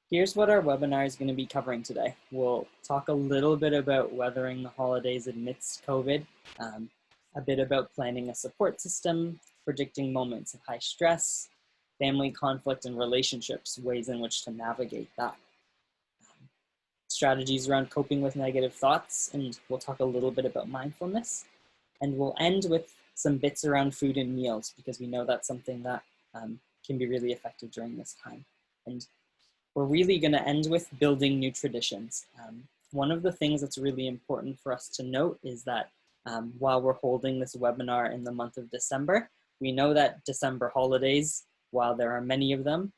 Here's what our webinar is going to be covering today. We'll talk a little bit about weathering the holidays amidst COVID, a bit about planning a support system, predicting moments of high stress, family conflict and relationships, ways in which to navigate that. Strategies around coping with negative thoughts, and we'll talk a little bit about mindfulness. And we'll end with some bits around food and meals, because we know that's something that can be really effective during this time. And we're really going to end with building new traditions. One of the things that's really important for us to note is that while we're holding this webinar in the month of December, we know that December holidays, while there are many of them,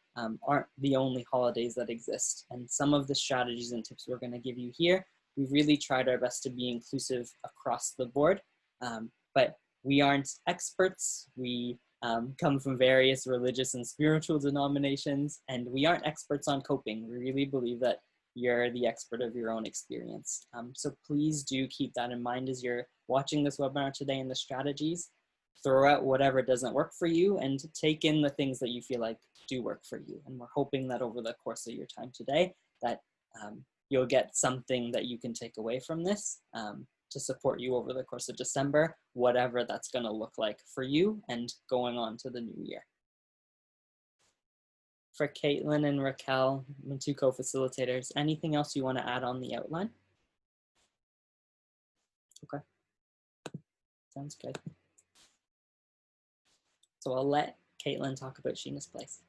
aren't the only holidays that exist. And some of the strategies and tips we're going to give you here, we've really tried our best to be inclusive across the board, but we aren't experts. We come from various religious and spiritual denominations, and we aren't experts on coping. We really believe that you're the expert of your own experience. So please do keep that in mind as you're watching this webinar today and the strategies. Throw out whatever doesn't work for you and take in the things that you feel like do work for you. And we're hoping that over the course of your time today that you'll get something that you can take away from this to support you over the course of December, whatever that's going to look like for you and going on to the new year. For Kaitlyn and Raquel, my two co-facilitators, anything else you want to add on the outline? Okay, sounds good. So I'll let Kaitlyn talk about Sheena's Place.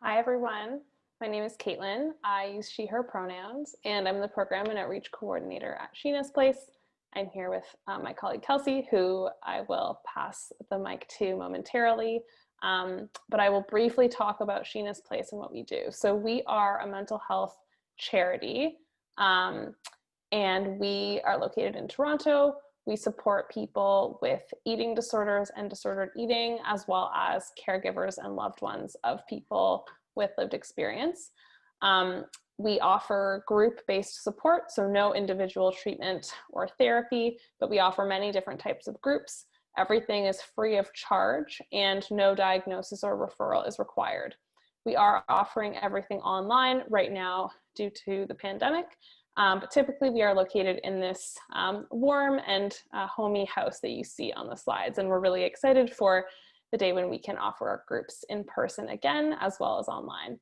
Hi everyone, my name is Kaitlyn. I use she, her pronouns, and I'm the Program and Outreach Coordinator at Sheena's Place. I'm here with my colleague Kelsey, who I will pass the mic to momentarily, but I will briefly talk about Sheena's Place and what we do. So we are a mental health charity, and we are located in Toronto. We support people with eating disorders and disordered eating, as well as caregivers and loved ones of people with lived experience. We offer group-based support, so no individual treatment or therapy, but we offer many different types of groups. Everything is free of charge and no diagnosis or referral is required. We are offering everything online right now due to the pandemic, but typically we are located in this warm and homey house that you see on the slides, and we're really excited for the day when we can offer our groups in person again, as well as online.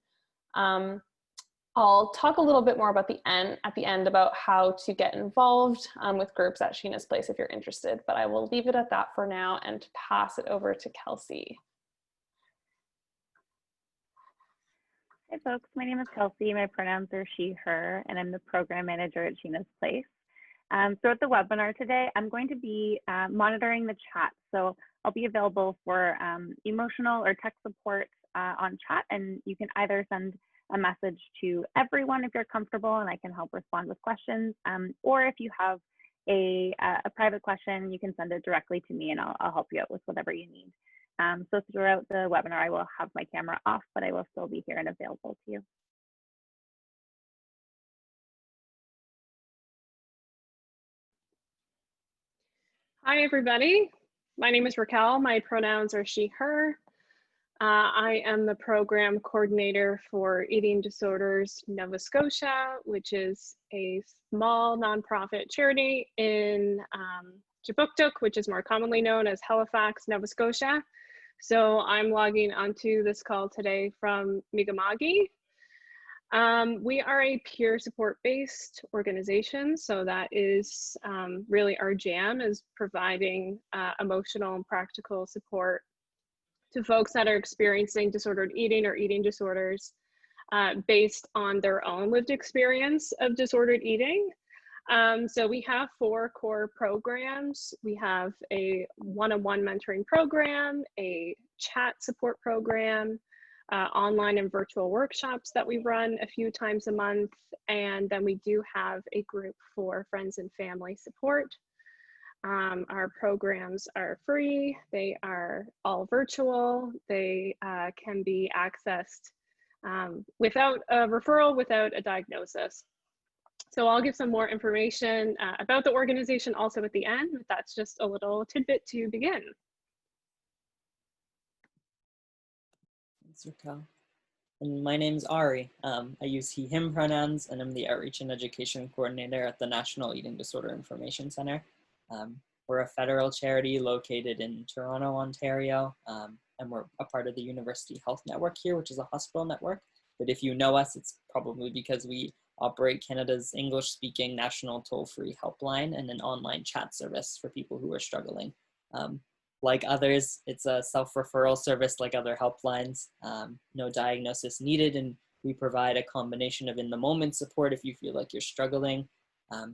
I'll talk a little bit more about at the end about how to get involved with groups at Sheena's Place if you're interested, but I will leave it at that for now and pass it over to Kelsey. Hi folks, my name is Kelsey. My pronouns are she, her, and I'm the program manager at Sheena's Place. So at the webinar today, I'm going to be monitoring the chat. So I'll be available for emotional or tech support on chat, and you can either send a message to everyone if you're comfortable and I can help respond with questions, or if you have a private question, you can send it directly to me and I'll help you out with whatever you need. So throughout the webinar, I will have my camera off, but I will still be here and available to you. Hi, everybody. My name is Raquel. My pronouns are she, her. I am the program coordinator for Eating Disorders Nova Scotia, which is a small nonprofit charity in Jabuktuk, which is more commonly known as Halifax, Nova Scotia. So I'm logging onto this call today from Mi'kma'ki. We are a peer support-based organization, so that is really our jam, is providing emotional and practical support to folks that are experiencing disordered eating or eating disorders based on their own lived experience of disordered eating. So we have 4 core programs. We have a one-on-one mentoring program, a chat support program, online and virtual workshops that we run a few times a month, and then we do have a group for friends and family support. Our programs are free, they are all virtual, they can be accessed without a referral, without a diagnosis. So I'll give some more information about the organization also at the end, but that's just a little tidbit to begin. Thanks, Raquel. And my name's Ari. I use he, him pronouns, and I'm the Outreach and Education Coordinator at the National Eating Disorder Information Center. We're a federal charity located in Toronto, Ontario, and we're a part of the University Health Network here, which is a hospital network. But if you know us, it's probably because we operate Canada's English-speaking national toll-free helpline and an online chat service for people who are struggling. Like others, it's a self-referral service like other helplines. No diagnosis needed, and we provide a combination of in-the-moment support if you feel like you're struggling,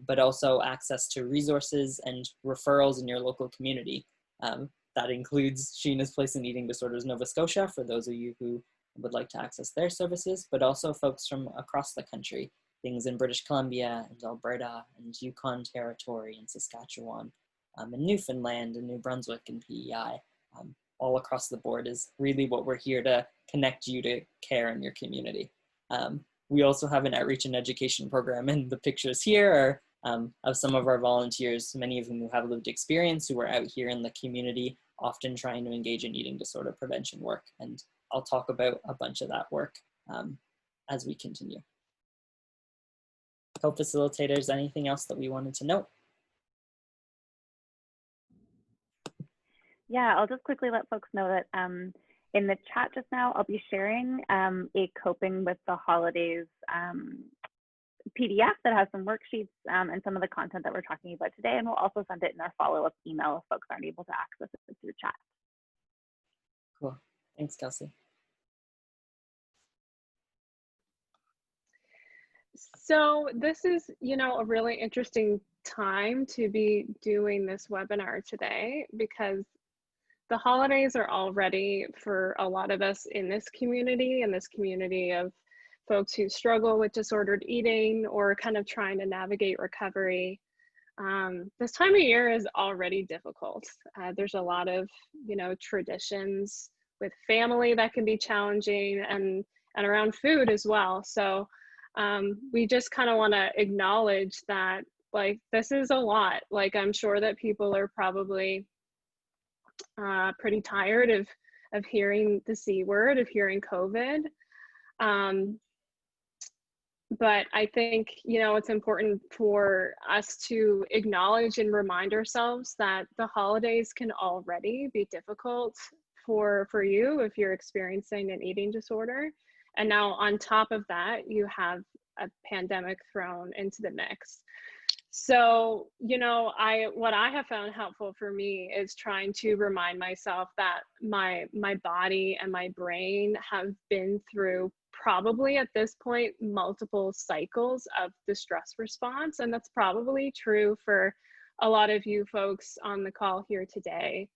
but also access to resources and referrals in your local community. That includes Sheena's Place in Eating Disorders Nova Scotia, for those of you who would like to access their services, but also folks from across the country, things in British Columbia and Alberta and Yukon Territory and Saskatchewan, and Newfoundland and New Brunswick and PEI. All across the board is really what we're here to connect you to care in your community. We also have an outreach and education program, and the pictures here are of some of our volunteers, many of whom who have lived experience, who are out here in the community, often trying to engage in eating disorder prevention work. And I'll talk about a bunch of that work as we continue. Co-facilitators, anything else that we wanted to note? Yeah, I'll just quickly let folks know that in the chat just now, I'll be sharing a Coping with the Holidays PDF that has some worksheets and some of the content that we're talking about today, and we'll also send it in our follow-up email if folks aren't able to access it through chat. Cool, thanks, Kelsey. So this is, a really interesting time to be doing this webinar today, because the holidays are already, for a lot of us in this community of folks who struggle with disordered eating or kind of trying to navigate recovery. This time of year is already difficult. There's a lot of, traditions with family that can be challenging, and around food as well. So we just kind of want to acknowledge that, like, this is a lot. Like, I'm sure that people are probably pretty tired of hearing the C word, of hearing COVID. But I think, it's important for us to acknowledge and remind ourselves that the holidays can already be difficult for you if you're experiencing an eating disorder. And now on top of that, you have a pandemic thrown into the mix. So, what I have found helpful for me is trying to remind myself that my body and my brain have been through, probably at this point, multiple cycles of the stress response. And that's probably true for a lot of you folks on the call here today.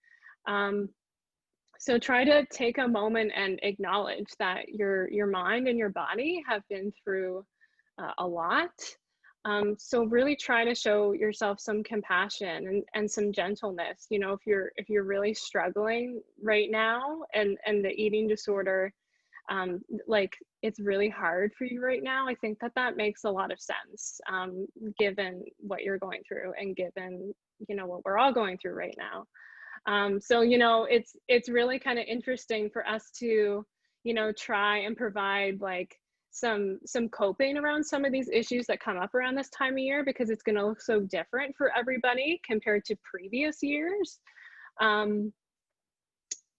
So try to take a moment and acknowledge that your mind and your body have been through a lot. So really try to show yourself some compassion and some gentleness. If you're really struggling right now and the eating disorder, like, it's really hard for you right now, I think that makes a lot of sense, given what you're going through and given, what we're all going through right now. So, it's really kind of interesting for us to, try and provide like some coping around some of these issues that come up around this time of year, because it's going to look so different for everybody compared to previous years.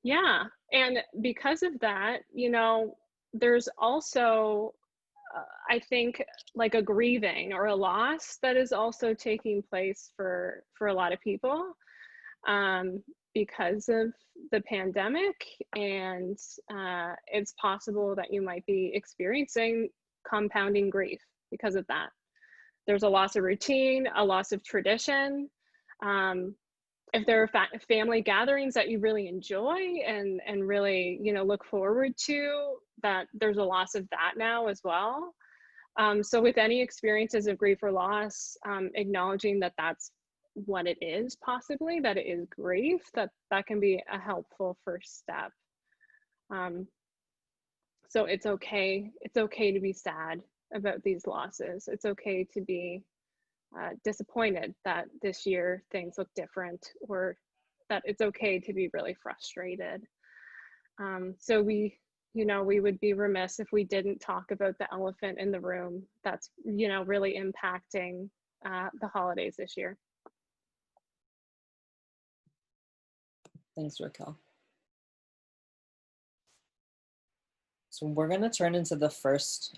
Yeah, and because of that, there's also, I think, like a grieving or a loss that is also taking place for a lot of people, because of the pandemic. And it's possible that you might be experiencing compounding grief because of that. There's a loss of routine, a loss of tradition. If there are family gatherings that you really enjoy and really, look forward to, that there's a loss of that now as well. So with any experiences of grief or loss, acknowledging that that's what it is, possibly, that it is grief, that can be a helpful first step. So it's okay to be sad about these losses. It's okay to be disappointed that this year things look different, or that it's okay to be really frustrated. So we you know, we would be remiss if we didn't talk about the elephant in the room that's, you know, really impacting the holidays this year. Thanks, Raquel. So we're going to turn into the first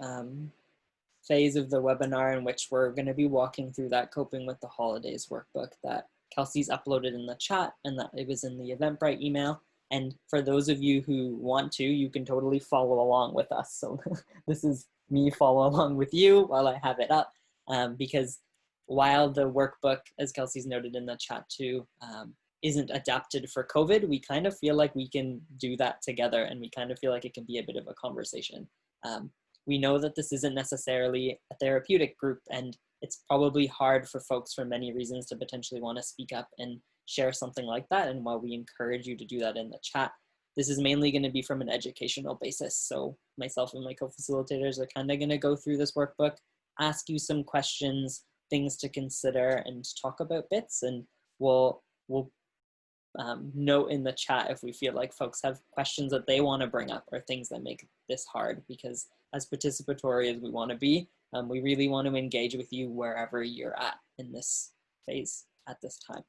phase of the webinar, in which we're going to be walking through that Coping with the Holidays workbook that Kelsey's uploaded in the chat and that it was in the Eventbrite email. And for those of you who want to, you can totally follow along with us. So this is me follow along with you while I have it up, because while the workbook, as Kelsey's noted in the chat too, isn't adapted for COVID, we kind of feel like we can do that together, and we kind of feel like it can be a bit of a conversation. We know that this isn't necessarily a therapeutic group, and it's probably hard for folks for many reasons to potentially want to speak up and share something like that. And while we encourage you to do that in the chat, this is mainly going to be from an educational basis. So myself and my co-facilitators are kind of going to go through this workbook, ask you some questions, things to consider, and talk about bits. And we'll note in the chat if we feel like folks have questions that they want to bring up or things that make this hard, because as participatory as we want to be, we really want to engage with you wherever you're at in this phase at this time.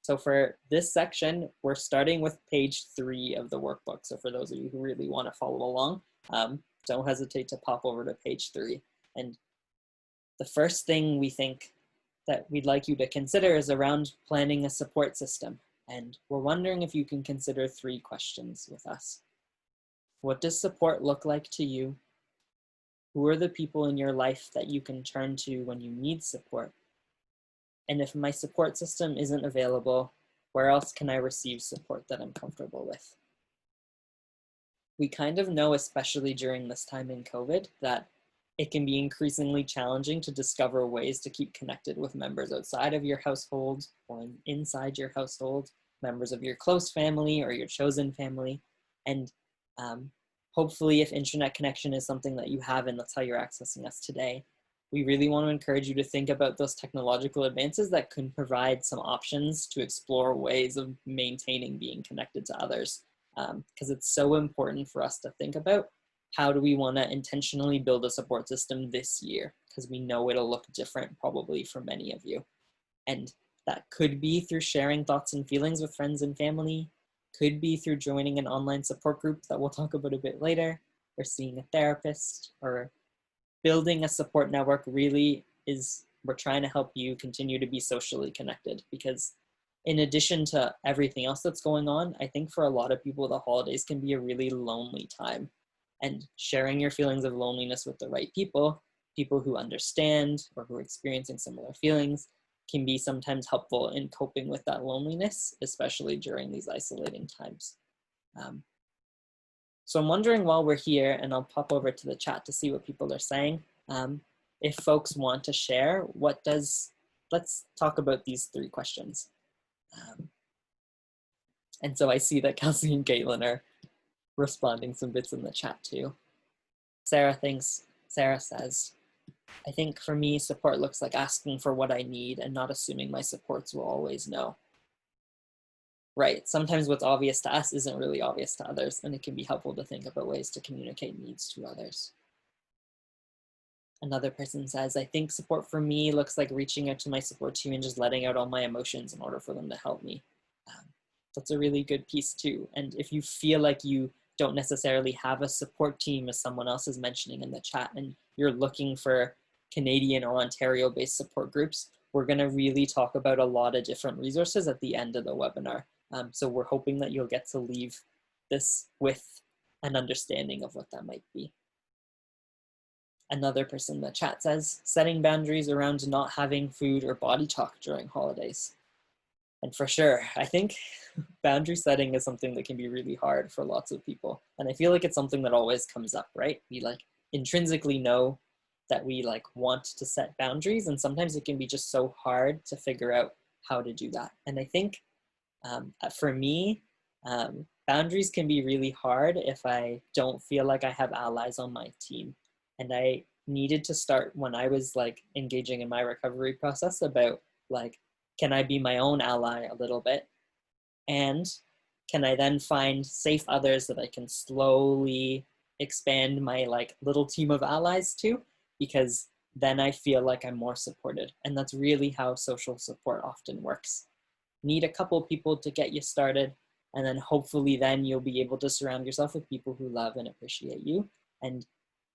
So for this section, we're starting with page 3 of the workbook. So for those of you who really want to follow along, don't hesitate to pop over to page 3. And the first thing we think that we'd like you to consider is around planning a support system. And we're wondering if you can consider 3 questions with us. What does support look like to you? Who are the people in your life that you can turn to when you need support? And if my support system isn't available, where else can I receive support that I'm comfortable with? We kind of know, especially during this time in COVID, that it can be increasingly challenging to discover ways to keep connected with members outside of your household or inside your household, members of your close family or your chosen family. And hopefully, if internet connection is something that you have and that's how you're accessing us today, we really want to encourage you to think about those technological advances that can provide some options to explore ways of maintaining being connected to others. Because it's so important for us to think about how do we want to intentionally build a support system this year, because we know it'll look different probably for many of you. And that could be through sharing thoughts and feelings with friends and family, could be through joining an online support group that we'll talk about a bit later, or seeing a therapist, or building a support network. Really is, we're trying to help you continue to be socially connected, because in addition to everything else that's going on, I think for a lot of people, the holidays can be a really lonely time. And sharing your feelings of loneliness with the right people, people who understand or who are experiencing similar feelings, can be sometimes helpful in coping with that loneliness, especially during these isolating times. So I'm wondering, while we're here, and I'll pop over to the chat to see what people are saying, if folks want to share, let's talk about these 3 questions. And so I see that Kelsey and Kaitlyn are responding some bits in the chat too. Sarah says, I think for me, support looks like asking for what I need and not assuming my supports will always know. Right, sometimes what's obvious to us isn't really obvious to others, and it can be helpful to think about ways to communicate needs to others. Another person says, I think support for me looks like reaching out to my support team and just letting out all my emotions in order for them to help me. That's a really good piece too. And if you feel like you don't necessarily have a support team, as someone else is mentioning in the chat, and you're looking for Canadian or Ontario-based support groups, we're going to really talk about a lot of different resources at the end of the webinar. So we're hoping that you'll get to leave this with an understanding of what that might be. Another person in the chat says, setting boundaries around not having food or body talk during holidays. And for sure, I think boundary setting is something that can be really hard for lots of people. And I feel like it's something that always comes up, right? We intrinsically know that we want to set boundaries, and sometimes it can be just so hard to figure out how to do that. And I think for me, boundaries can be really hard if I don't feel like I have allies on my team. And I needed to start when I was engaging in my recovery process about can I be my own ally a little bit? And can I then find safe others that I can slowly expand my like little team of allies to? Because then I feel like I'm more supported. And that's really how social support often works. Need a couple people to get you started, and then hopefully then you'll be able to surround yourself with people who love and appreciate you. And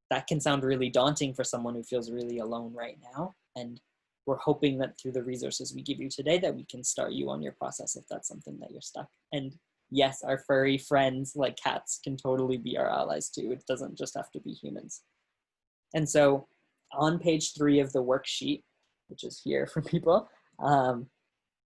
that can sound really daunting for someone who feels really alone right now. And we're hoping that through the resources we give you today that we can start you on your process if that's something that you're stuck. And yes, our furry friends like cats can totally be our allies too. It doesn't just have to be humans. And so on page 3 of the worksheet, which is here for people,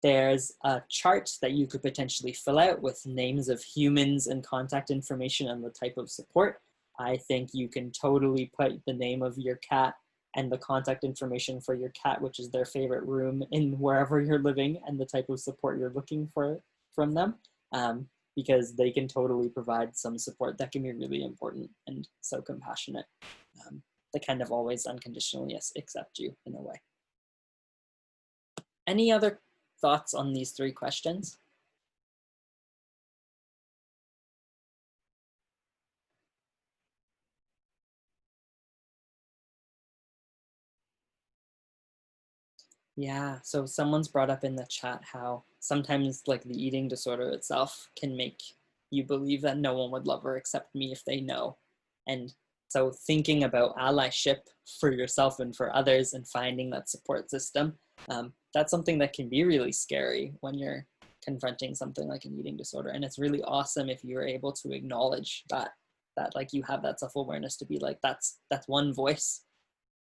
there's a chart that you could potentially fill out with names of humans and contact information and the type of support. I think you can totally put the name of your cat and the contact information for your cat, which is their favorite room in wherever you're living, and the type of support you're looking for from them, because they can totally provide some support that can be really important and so compassionate. They kind of always unconditionally accept you in a way. Any other thoughts on these 3 questions? Yeah, so someone's brought up in the chat how sometimes like the eating disorder itself can make you believe that no one would love or accept me if they know. And so thinking about allyship for yourself and for others and finding that support system, that's something that can be really scary when you're confronting something like an eating disorder. And it's really awesome if you're able to acknowledge that like you have that self-awareness to be like, that's one voice.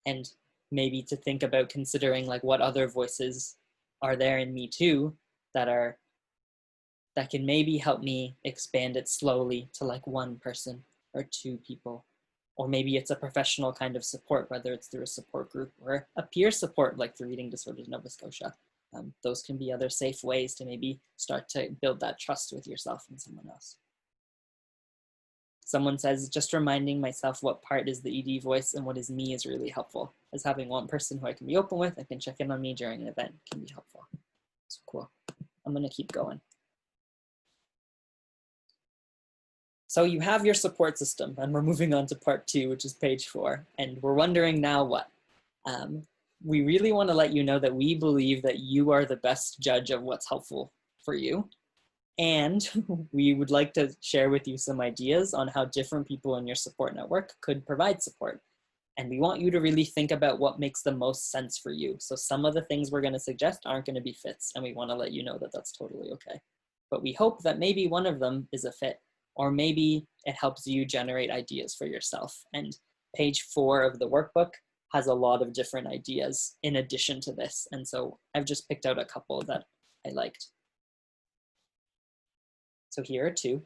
And maybe to think about considering like what other voices are there in me too that can maybe help me expand it slowly to like 1 person or 2 people. Or maybe it's a professional kind of support, whether it's through a support group or a peer support like through Eating Disorders Nova Scotia. Those can be other safe ways to maybe start to build that trust with yourself and someone else. Someone says, just reminding myself what part is the ED voice and what is me is really helpful. As having 1 person who I can be open with and can check in on me during an event can be helpful. So cool. I'm gonna keep going. So you have your support system, and we're moving on to part 2, which is page 4. And we're wondering now what? We really want to let you know that we believe that you are the best judge of what's helpful for you. And we would like to share with you some ideas on how different people in your support network could provide support. And we want you to really think about what makes the most sense for you. So some of the things we're going to suggest aren't going to be fits, and we want to let you know that that's totally okay. But we hope that maybe one of them is a fit, or maybe it helps you generate ideas for yourself. And page 4 of the workbook has a lot of different ideas in addition to this. And so I've just picked out a couple that I liked. So here are 2.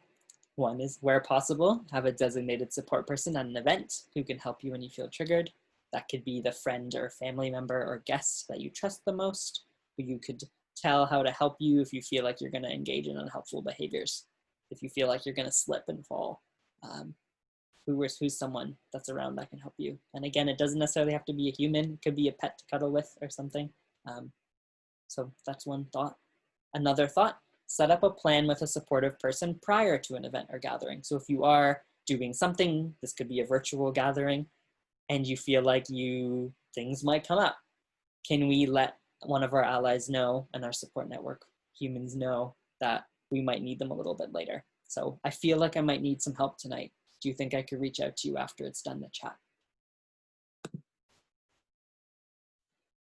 1 is, where possible, have a designated support person at an event who can help you when you feel triggered. That could be the friend or family member or guest that you trust the most, who you could tell how to help you if you feel like you're going to engage in unhelpful behaviors, if you feel like you're going to slip and fall. Who's someone that's around that can help you. And again, it doesn't necessarily have to be a human. It could be a pet to cuddle with or something. So that's 1 thought. Another thought, set up a plan with a supportive person prior to an event or gathering. So if you are doing something, this could be a virtual gathering, and you feel like things might come up, can we let one of our allies know and our support network humans know that we might need them a little bit later? So I feel like I might need some help tonight. Do you think I could reach out to you after it's done the chat?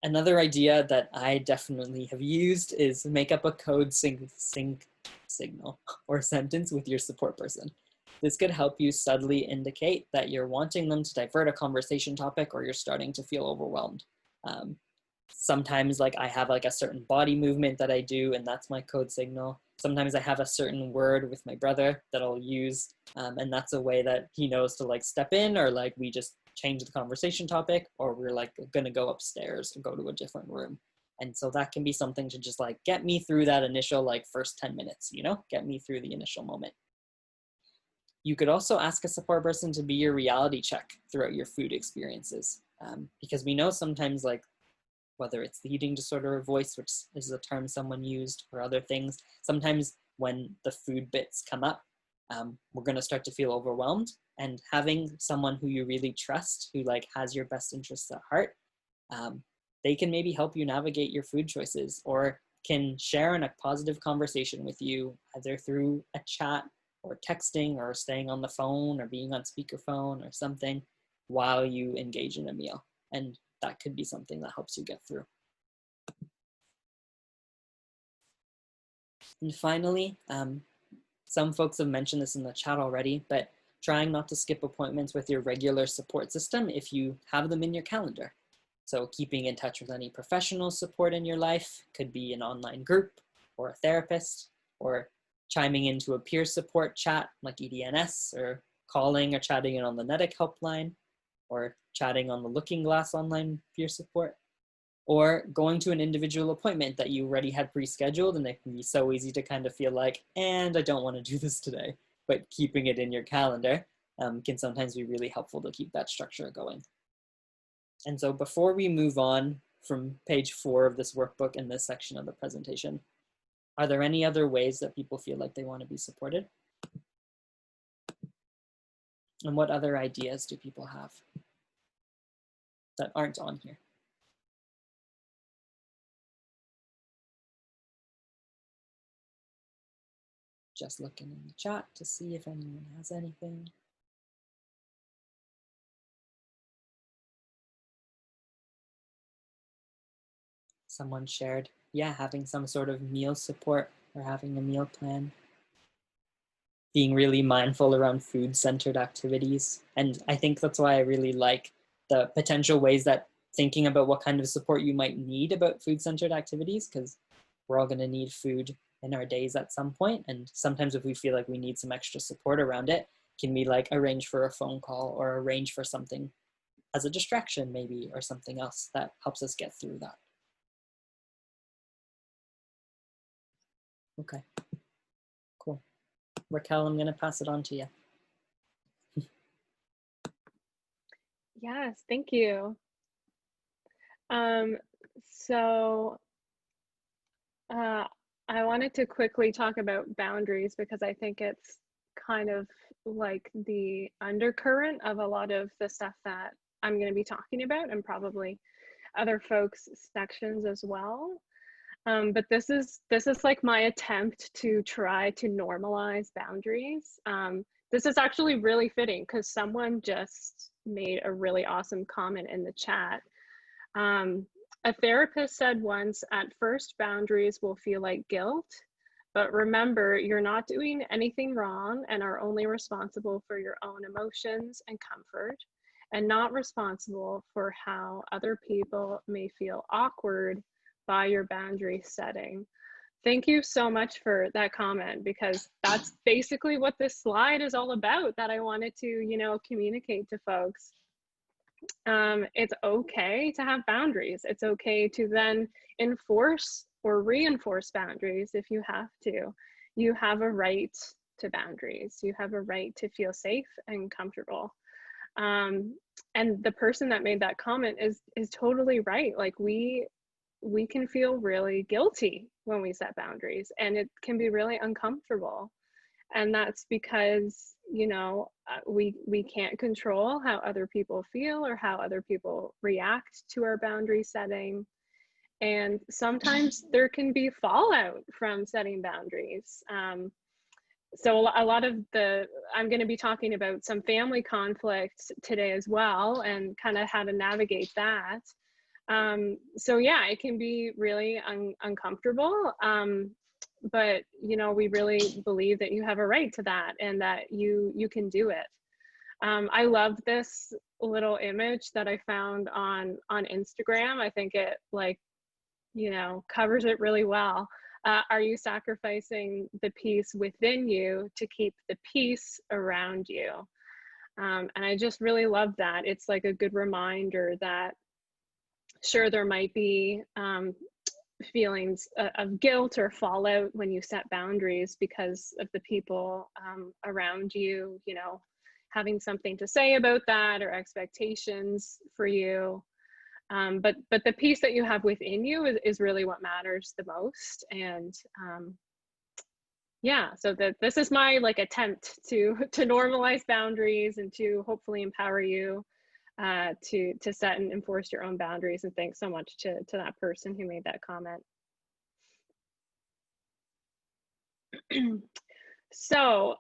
Another idea that I definitely have used is make up a code signal or sentence with your support person. This could help you subtly indicate that you're wanting them to divert a conversation topic or you're starting to feel overwhelmed. Sometimes like I have like a certain body movement that I do, and that's my code signal. Sometimes I have a certain word with my brother that I'll use, and that's a way that he knows to like step in, or like we just change the conversation topic, or we're like gonna go upstairs or go to a different room. And so that can be something to just like get me through that initial like first 10 minutes, get me through the initial moment. You could also ask a support person to be your reality check throughout your food experiences, because we know sometimes like whether it's the eating disorder voice, which is a term someone used, or other things, sometimes when the food bits come up, we're going to start to feel overwhelmed. And having someone who you really trust, who like has your best interests at heart, they can maybe help you navigate your food choices, or can share in a positive conversation with you, either through a chat or texting or staying on the phone or being on speakerphone or something while you engage in a meal. And that could be something that helps you get through. And finally, some folks have mentioned this in the chat already, but trying not to skip appointments with your regular support system if you have them in your calendar. So keeping in touch with any professional support in your life, could be an online group or a therapist, or chiming into a peer support chat like EDNS, or calling or chatting in on the NEDIC helpline, or chatting on the Looking Glass online peer support, or going to an individual appointment that you already had pre-scheduled, and it can be so easy to kind of feel like, and I don't want to do this today, but keeping it in your calendar can sometimes be really helpful to keep that structure going. And so before we move on from page 4 of this workbook and this section of the presentation, are there any other ways that people feel like they want to be supported? And what other ideas do people have that aren't on here? Just looking in the chat to see if anyone has anything. Someone shared, yeah, having some sort of meal support or having a meal plan. Being really mindful around food-centered activities. And I think that's why I really like the potential ways that thinking about what kind of support you might need about food-centered activities, because we're all going to need food in our days at some point. And sometimes if we feel like we need some extra support around it, can we like arrange for a phone call or arrange for something as a distraction maybe, or something else that helps us get through that. Okay, cool. Raquel, I'm going to pass it on to you. Yes, thank you. I wanted to quickly talk about boundaries because I think it's kind of like the undercurrent of a lot of the stuff that I'm going to be talking about, and probably other folks' sections as well. But this is like my attempt to try to normalize boundaries. This is actually really fitting because someone just made a really awesome comment in the chat. A therapist said once, at first boundaries will feel like guilt, but remember, you're not doing anything wrong and are only responsible for your own emotions and comfort, and not responsible for how other people may feel awkward by your boundary setting. Thank you so much for that comment, because that's basically what this slide is all about, that I wanted to, communicate to folks. It's okay to have boundaries. It's okay to then enforce or reinforce boundaries if you have to. You have a right to boundaries. You have a right to feel safe and comfortable. And the person that made that comment is totally right. Like we can feel really guilty when we set boundaries, and it can be really uncomfortable. And that's because, we can't control how other people feel or how other people react to our boundary setting. And sometimes there can be fallout from setting boundaries. So a lot of I'm going to be talking about some family conflict today as well, and kind of how to navigate that. So yeah, it can be really uncomfortable. But we really believe that you have a right to that, and that you can do it. I love this little image that I found on Instagram. I think it covers it really well. Are you sacrificing the peace within you to keep the peace around you? And I just really love that. It's like a good reminder that sure, there might be feelings of guilt or fallout when you set boundaries because of the people around you, having something to say about that or expectations for you. But the peace that you have within you is really what matters the most. And yeah, so this is my like attempt to normalize boundaries and to hopefully empower you to set and enforce your own boundaries. And thanks so much to that person who made that comment. So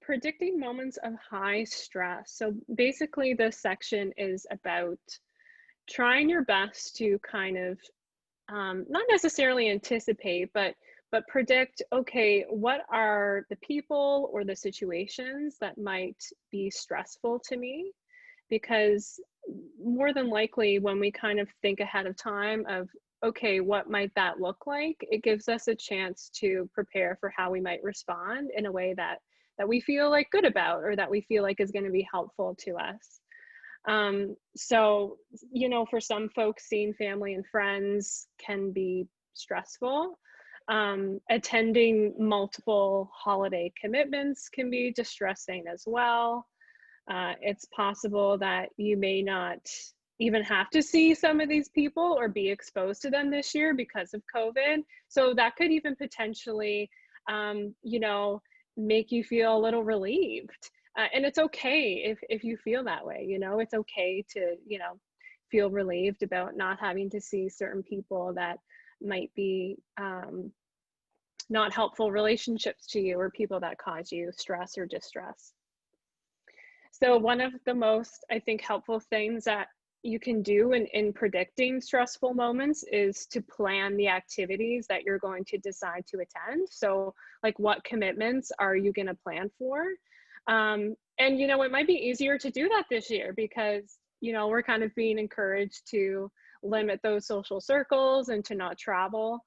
predicting moments of high stress. So basically this section is about trying your best to kind of not necessarily anticipate, but predict, okay, what are the people or the situations that might be stressful to me? Because more than likely when we kind of think ahead of time of, okay, what might that look like? It gives us a chance to prepare for how we might respond in a way that we feel like good about, or that we feel like is going to be helpful to us. So, you know, for some folks, seeing family and friends can be stressful. Attending multiple holiday commitments can be distressing as well. It's possible that you may not even have to see some of these people or be exposed to them this year because of COVID. So that could even potentially, you know, make you feel a little relieved. And it's okay if you feel that way, you know, it's okay to, you know, feel relieved about not having to see certain people that might be not helpful relationships to you, or people that cause you stress or distress. So one of the most, I think, helpful things that you can do in predicting stressful moments is to plan the activities that you're going to decide to attend. So like, what commitments are you going to plan for? And, you know, it might be easier to do that this year because, you know, we're kind of being encouraged to limit those social circles and to not travel.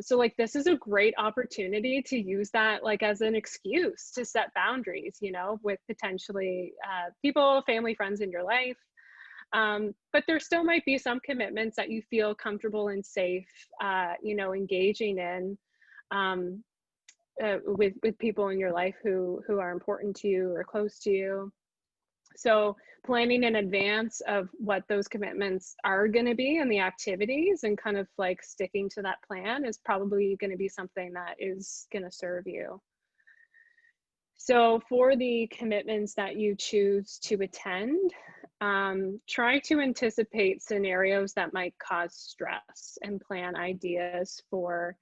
So like, this is a great opportunity to use that like as an excuse to set boundaries, you know, with potentially people, family, friends in your life. But there still might be some commitments that you feel comfortable and safe, you know, engaging in with people in your life who are important to you or close to you. So planning in advance of what those commitments are going to be and the activities, and kind of like sticking to that plan, is probably going to be something that is going to serve you. So for the commitments that you choose to attend, try to anticipate scenarios that might cause stress and plan ideas for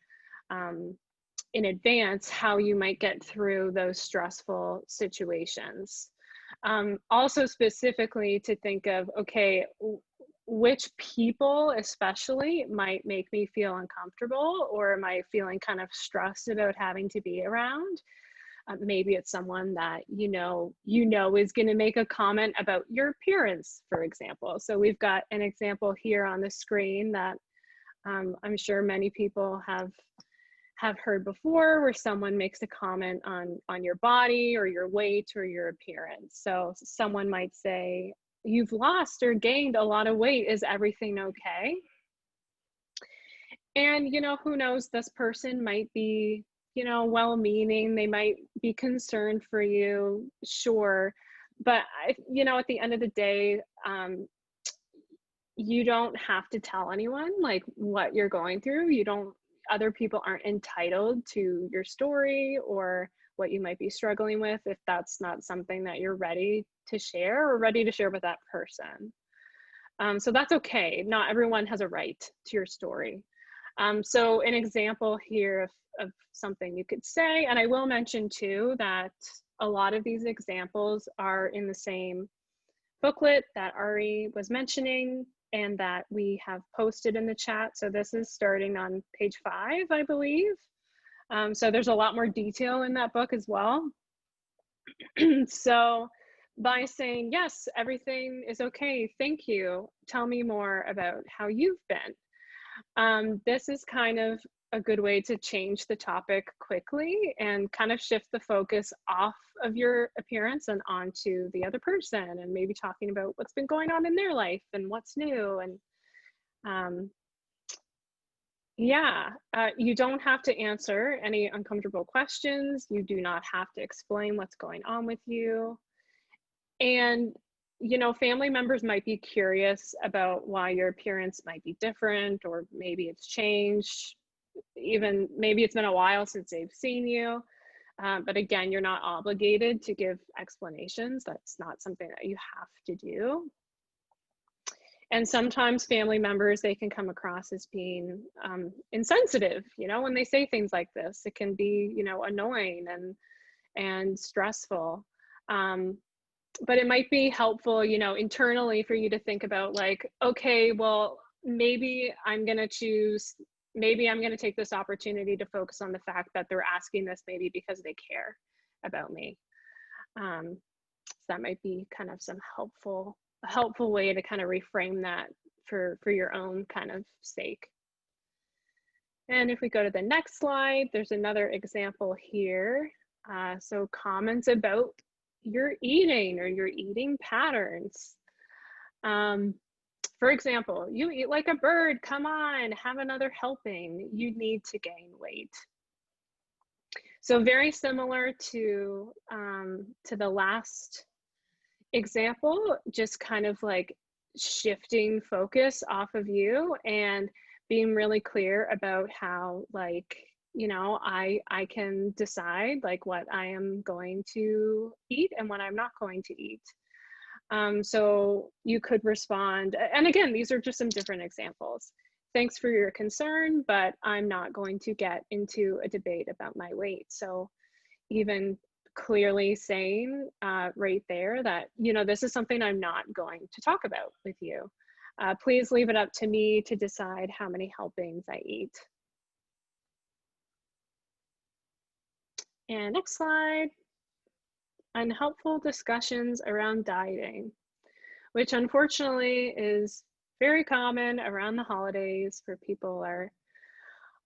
in advance how you might get through those stressful situations. Also specifically to think of, okay, which people especially might make me feel uncomfortable, or am I feeling kind of stressed about having to be around? Maybe it's someone that you know is going to make a comment about your appearance, for example. So we've got an example here on the screen that I'm sure many people have heard before, where someone makes a comment on your body or your weight or your appearance. So someone might say, "You've lost or gained a lot of weight. Is everything okay?" And, you know, who knows, this person might be, you know, well-meaning, they might be concerned for you, sure. But, you know, at the end of the day, you don't have to tell anyone like what you're going through. Other people aren't entitled to your story or what you might be struggling with if that's not something that you're ready to share with that person. So that's okay. Not everyone has a right to your story. So an example here of something you could say, and I will mention too that a lot of these examples are in the same booklet that Ari was mentioning and that we have posted in the chat. So this is starting on page 5, I believe. So there's a lot more detail in that book as well. So by saying, yes, everything is okay, thank you, tell me more about how you've been. This is kind of a good way to change the topic quickly and kind of shift the focus off of your appearance and onto the other person, and maybe talking about what's been going on in their life and what's new. And you don't have to answer any uncomfortable questions. You do not have to explain what's going on with you. And, you know, family members might be curious about why your appearance might be different, or maybe it's changed. even maybe it's been a while since they've seen you. But again, you're not obligated to give explanations. That's not something that you have to do. And sometimes family members, they can come across as being insensitive, you know, when they say things like this. It can be, you know, annoying and stressful. But it might be helpful, you know, internally for you to think about like, okay, well, maybe I'm going to take this opportunity to focus on the fact that they're asking this maybe because they care about me. So that might be kind of a helpful way to kind of reframe that for your own kind of sake. And if we go to the next slide, there's another example here. So comments about your eating or your eating patterns. For example, you eat like a bird, come on, have another helping, you need to gain weight. So very similar to the last example, just kind of like shifting focus off of you and being really clear about how, like, you know, I can decide like what I am going to eat and what I'm not going to eat. So you could respond, and again, these are just some different examples. Thanks for your concern, but I'm not going to get into a debate about my weight. So even clearly saying right there that, you know, this is something I'm not going to talk about with you. Please leave it up to me to decide how many helpings I eat. And next slide. Unhelpful discussions around dieting, which unfortunately is very common around the holidays, where people are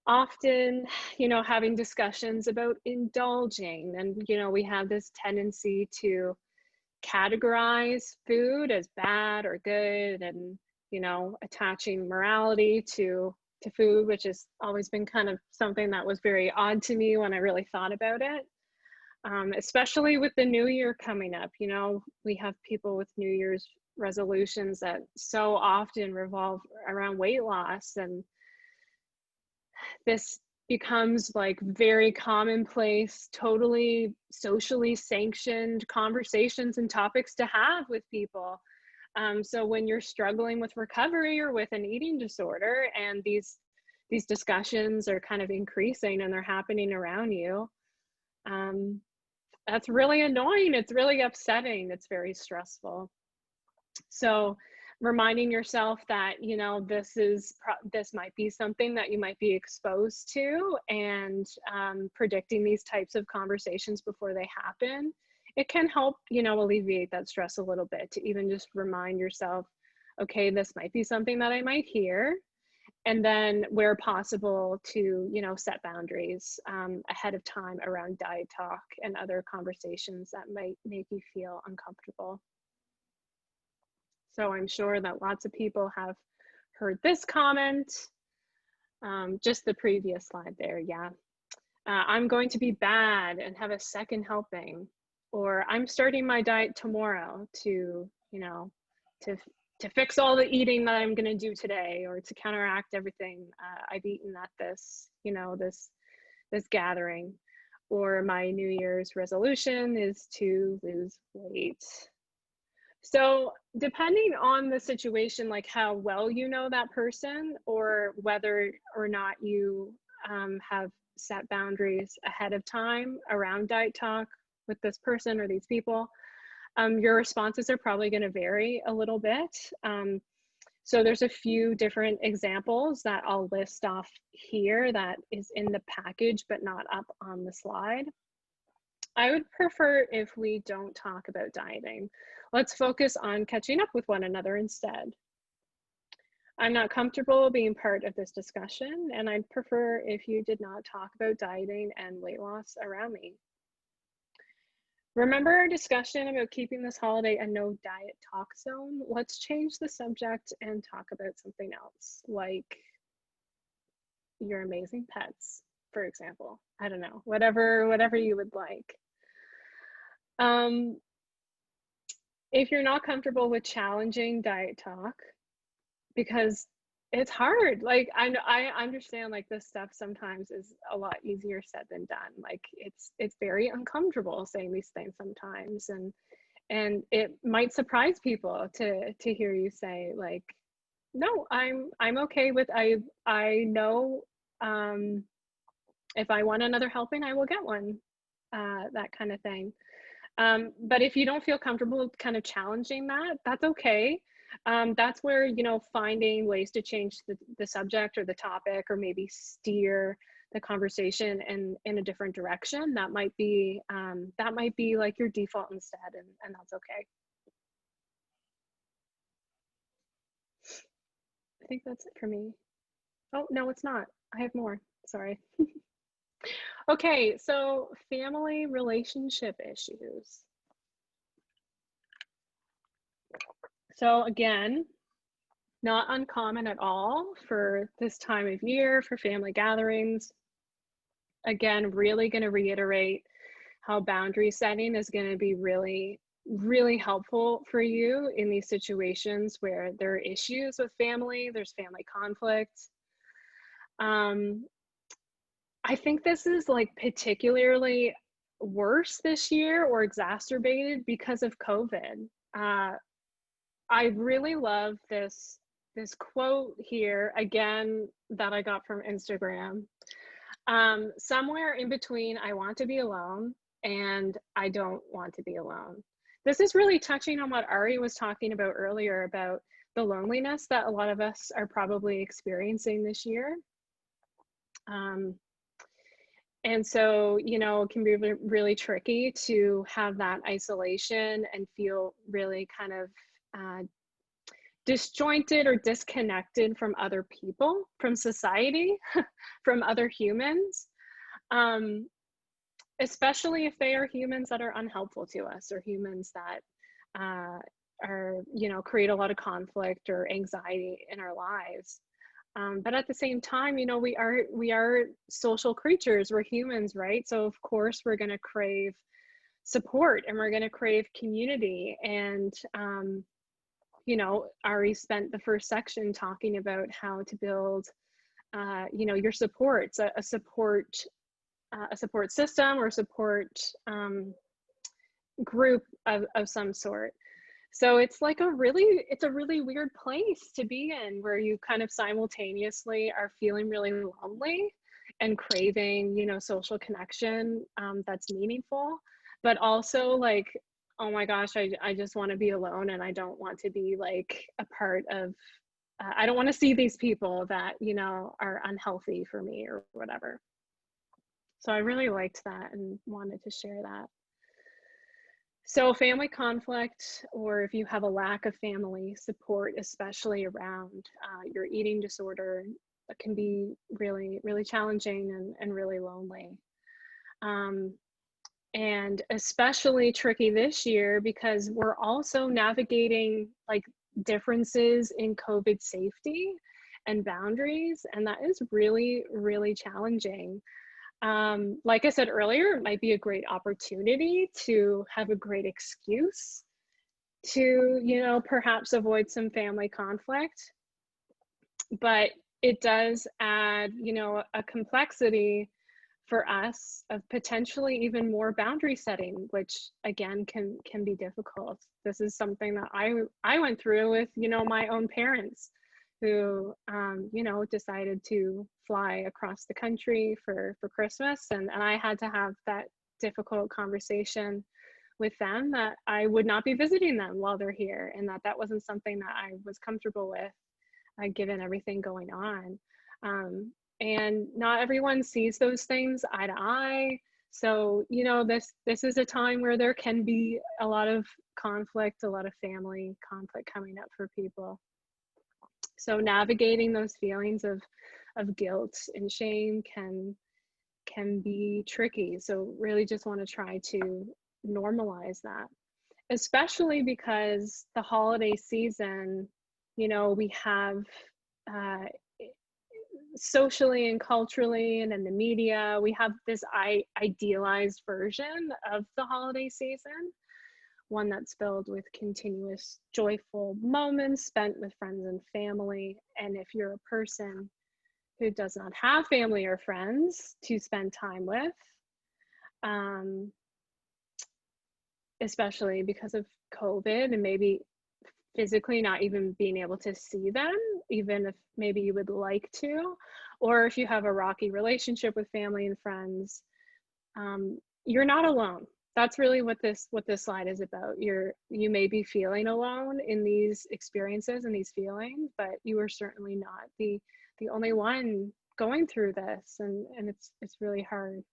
often, you know, having discussions about indulging. And, you know, we have this tendency to categorize food as bad or good, and, you know, attaching morality to food, which has always been kind of something that was very odd to me when I really thought about it. Especially with the new year coming up. You know, we have people with New Year's resolutions that so often revolve around weight loss, and this becomes like very commonplace, totally socially sanctioned conversations and topics to have with people. So when you're struggling with recovery or with an eating disorder, and these discussions are kind of increasing and they're happening around you, that's really annoying. It's really upsetting. It's very stressful. So reminding yourself that, you know, this might be something that you might be exposed to, and predicting these types of conversations before they happen, it can help, you know, alleviate that stress a little bit, to even just remind yourself, okay, this might be something that I might hear. And then where possible to, you know, set boundaries ahead of time around diet talk and other conversations that might make you feel uncomfortable. So I'm sure that lots of people have heard this comment, just the previous slide there, yeah. I'm going to be bad and have a second helping, or I'm starting my diet tomorrow to, you know, to fix all the eating that I'm going to do today, or to counteract everything I've eaten at this, you know, this gathering. Or my New Year's resolution is to lose weight. So depending on the situation, like how well you know that person, or whether or not you have set boundaries ahead of time around diet talk with this person or these people, your responses are probably going to vary a little bit. So there's a few different examples that I'll list off here that is in the package but not up on the slide. I would prefer if we don't talk about dieting. Let's focus on catching up with one another instead. I'm not comfortable being part of this discussion, and I'd prefer if you did not talk about dieting and weight loss around me. Remember our discussion about keeping this holiday a no diet talk zone? Let's change the subject and talk about something else, like your amazing pets, for example. I don't know, whatever you would like. If you're not comfortable with challenging diet talk, because it's hard. Like I understand like this stuff sometimes is a lot easier said than done. Like it's very uncomfortable saying these things sometimes, and it might surprise people to hear you say like, no, I'm okay with I know if I want another helping, I will get one, that kind of thing. But if you don't feel comfortable kind of challenging that, that's okay. That's where, you know, finding ways to change the subject or the topic, or maybe steer the conversation in a different direction. That might be like your default instead, and that's okay. I think that's it for me. Oh, no, it's not. I have more. Sorry. Okay, so family relationship issues. So again, not uncommon at all for this time of year, for family gatherings. Again, really going to reiterate how boundary setting is going to be really, really helpful for you in these situations where there are issues with family, there's family conflict. I think this is like particularly worse this year or exacerbated because of COVID. I really love this quote here, again, that I got from Instagram. Somewhere in between, I want to be alone and I don't want to be alone. This is really touching on what Ari was talking about earlier about the loneliness that a lot of us are probably experiencing this year. And so, you know, it can be really tricky to have that isolation and feel really kind of disjointed or disconnected from other people, from society, from other humans, especially if they are humans that are unhelpful to us, or humans that are, you know, create a lot of conflict or anxiety in our lives. But at the same time, you know, we are social creatures, we're humans, right? So of course we're going to crave support and we're going to crave community. And you know, Ari spent the first section talking about how to build, you know, your supports, a support system or support group of some sort. So it's like it's a really weird place to be in, where you kind of simultaneously are feeling really lonely and craving, you know, social connection that's meaningful, but also like, oh my gosh, I just want to be alone and I don't want to be like a part of, I don't want to see these people that, you know, are unhealthy for me or whatever. So I really liked that and wanted to share that. So family conflict, or if you have a lack of family support, especially around your eating disorder, it can be really, really challenging and really lonely. And especially tricky this year because we're also navigating like differences in COVID safety and boundaries, and that is really, really challenging. Like I said earlier, it might be a great opportunity to have a great excuse to, you know, perhaps avoid some family conflict, but it does add, you know, a complexity for us of potentially even more boundary setting, which again can be difficult. This is something that I went through with, you know, my own parents, who you know, decided to fly across the country for Christmas, and I had to have that difficult conversation with them that I would not be visiting them while they're here, and that wasn't something that I was comfortable with, given everything going on. And not everyone sees those things eye to eye. So, you know, this is a time where there can be a lot of conflict, a lot of family conflict coming up for people. So navigating those feelings of guilt and shame can be tricky. So really just want to try to normalize that, especially because the holiday season, you know, we have socially and culturally and in the media, we have this idealized version of the holiday season, one that's filled with continuous joyful moments spent with friends and family. And if you're a person who does not have family or friends to spend time with, especially because of COVID and maybe physically not even being able to see them, even if maybe you would like to, or if you have a rocky relationship with family and friends, you're not alone. That's really what this slide is about. You may be feeling alone in these experiences and these feelings, but you are certainly not the only one going through this, and it's really hard.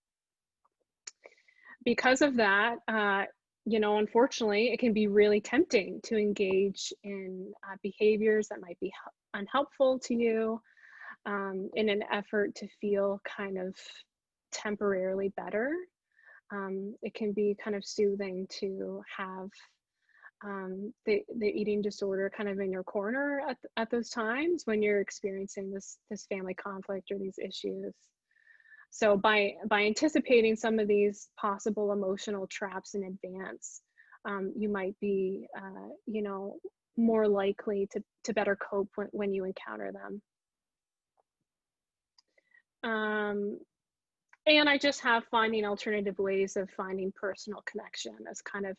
Because of that, you know, unfortunately, it can be really tempting to engage in behaviors that might be unhelpful to you in an effort to feel kind of temporarily better. It can be kind of soothing to have the eating disorder kind of in your corner at those times when you're experiencing this family conflict or these issues. So by anticipating some of these possible emotional traps in advance, you might be, you know, more likely to better cope when you encounter them. And I just have finding alternative ways of finding personal connection as kind of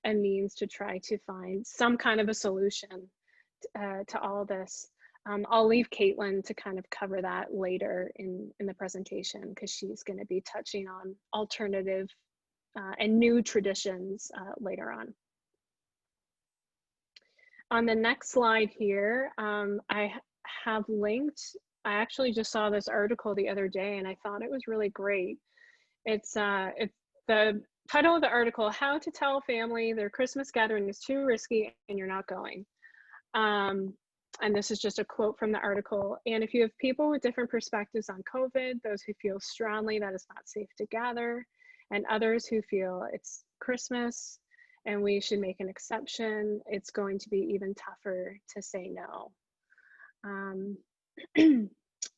a means to try to find some kind of a solution to all this. I'll leave Kaitlyn to kind of cover that later in the presentation, because she's going to be touching on alternative and new traditions later on. On the next slide here, I have linked, I actually just saw this article the other day and I thought it was really great. It's the title of the article, How to Tell Family Their Christmas Gathering is Too Risky and You're Not Going. And this is just a quote from the article. And if you have people with different perspectives on COVID, those who feel strongly that it's not safe to gather, and others who feel it's Christmas and we should make an exception, it's going to be even tougher to say no.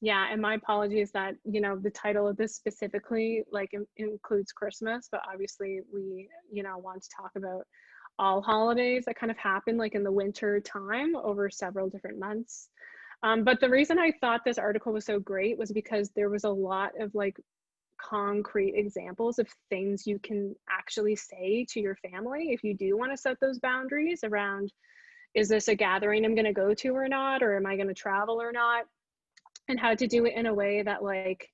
Yeah, and my apologies that, you know, the title of this specifically like includes Christmas, but obviously we, you know, want to talk about all holidays that kind of happen like in the winter time over several different months. But the reason I thought this article was so great was because there was a lot of like concrete examples of things you can actually say to your family if you do want to set those boundaries around, is this a gathering I'm going to go to or not, or am I going to travel or not, and how to do it in a way that like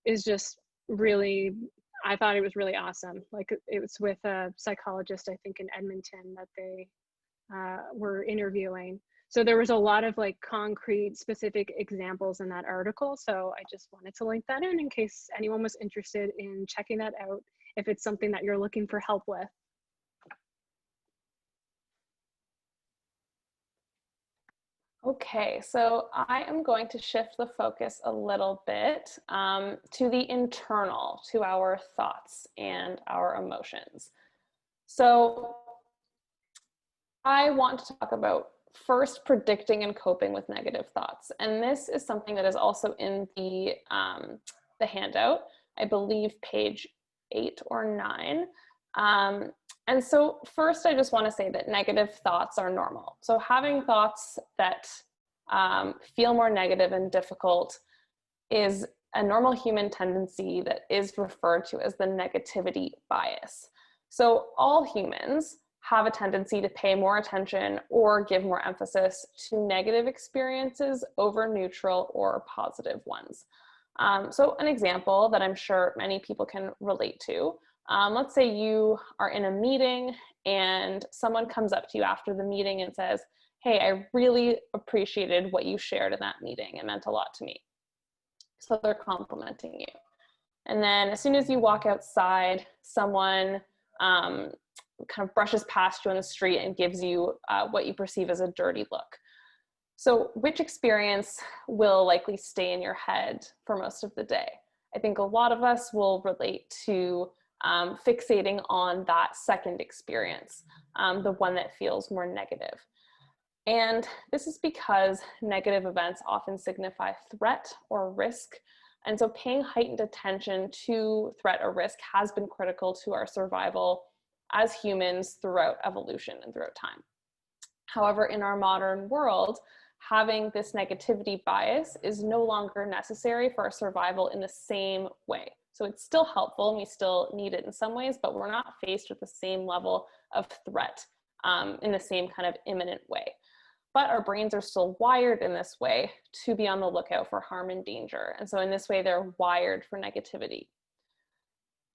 is just really, I thought it was really awesome. Like it was with a psychologist, I think in Edmonton, that they were interviewing. So there was a lot of like concrete specific examples in that article. So I just wanted to link that in case anyone was interested in checking that out, if it's something that you're looking for help with. Okay, so I am going to shift the focus a little bit to the internal, to our thoughts and our emotions. So I want to talk about first predicting and coping with negative thoughts. And this is something that is also in the handout, I believe page 8 or 9. And so first, I just want to say that negative thoughts are normal. So having thoughts that feel more negative and difficult is a normal human tendency that is referred to as the negativity bias. So all humans have a tendency to pay more attention or give more emphasis to negative experiences over neutral or positive ones. So an example that I'm sure many people can relate to, let's say you are in a meeting and someone comes up to you after the meeting and says, hey, I really appreciated what you shared in that meeting. It meant a lot to me. So they're complimenting you. And then as soon as you walk outside, someone kind of brushes past you on the street and gives you what you perceive as a dirty look. So which experience will likely stay in your head for most of the day? I think a lot of us will relate to fixating on that second experience, the one that feels more negative. And this is because negative events often signify threat or risk. And so paying heightened attention to threat or risk has been critical to our survival as humans throughout evolution and throughout time. However, in our modern world, having this negativity bias is no longer necessary for our survival in the same way. So it's still helpful and we still need it in some ways, but we're not faced with the same level of threat in the same kind of imminent way. But our brains are still wired in this way to be on the lookout for harm and danger. And so in this way, they're wired for negativity.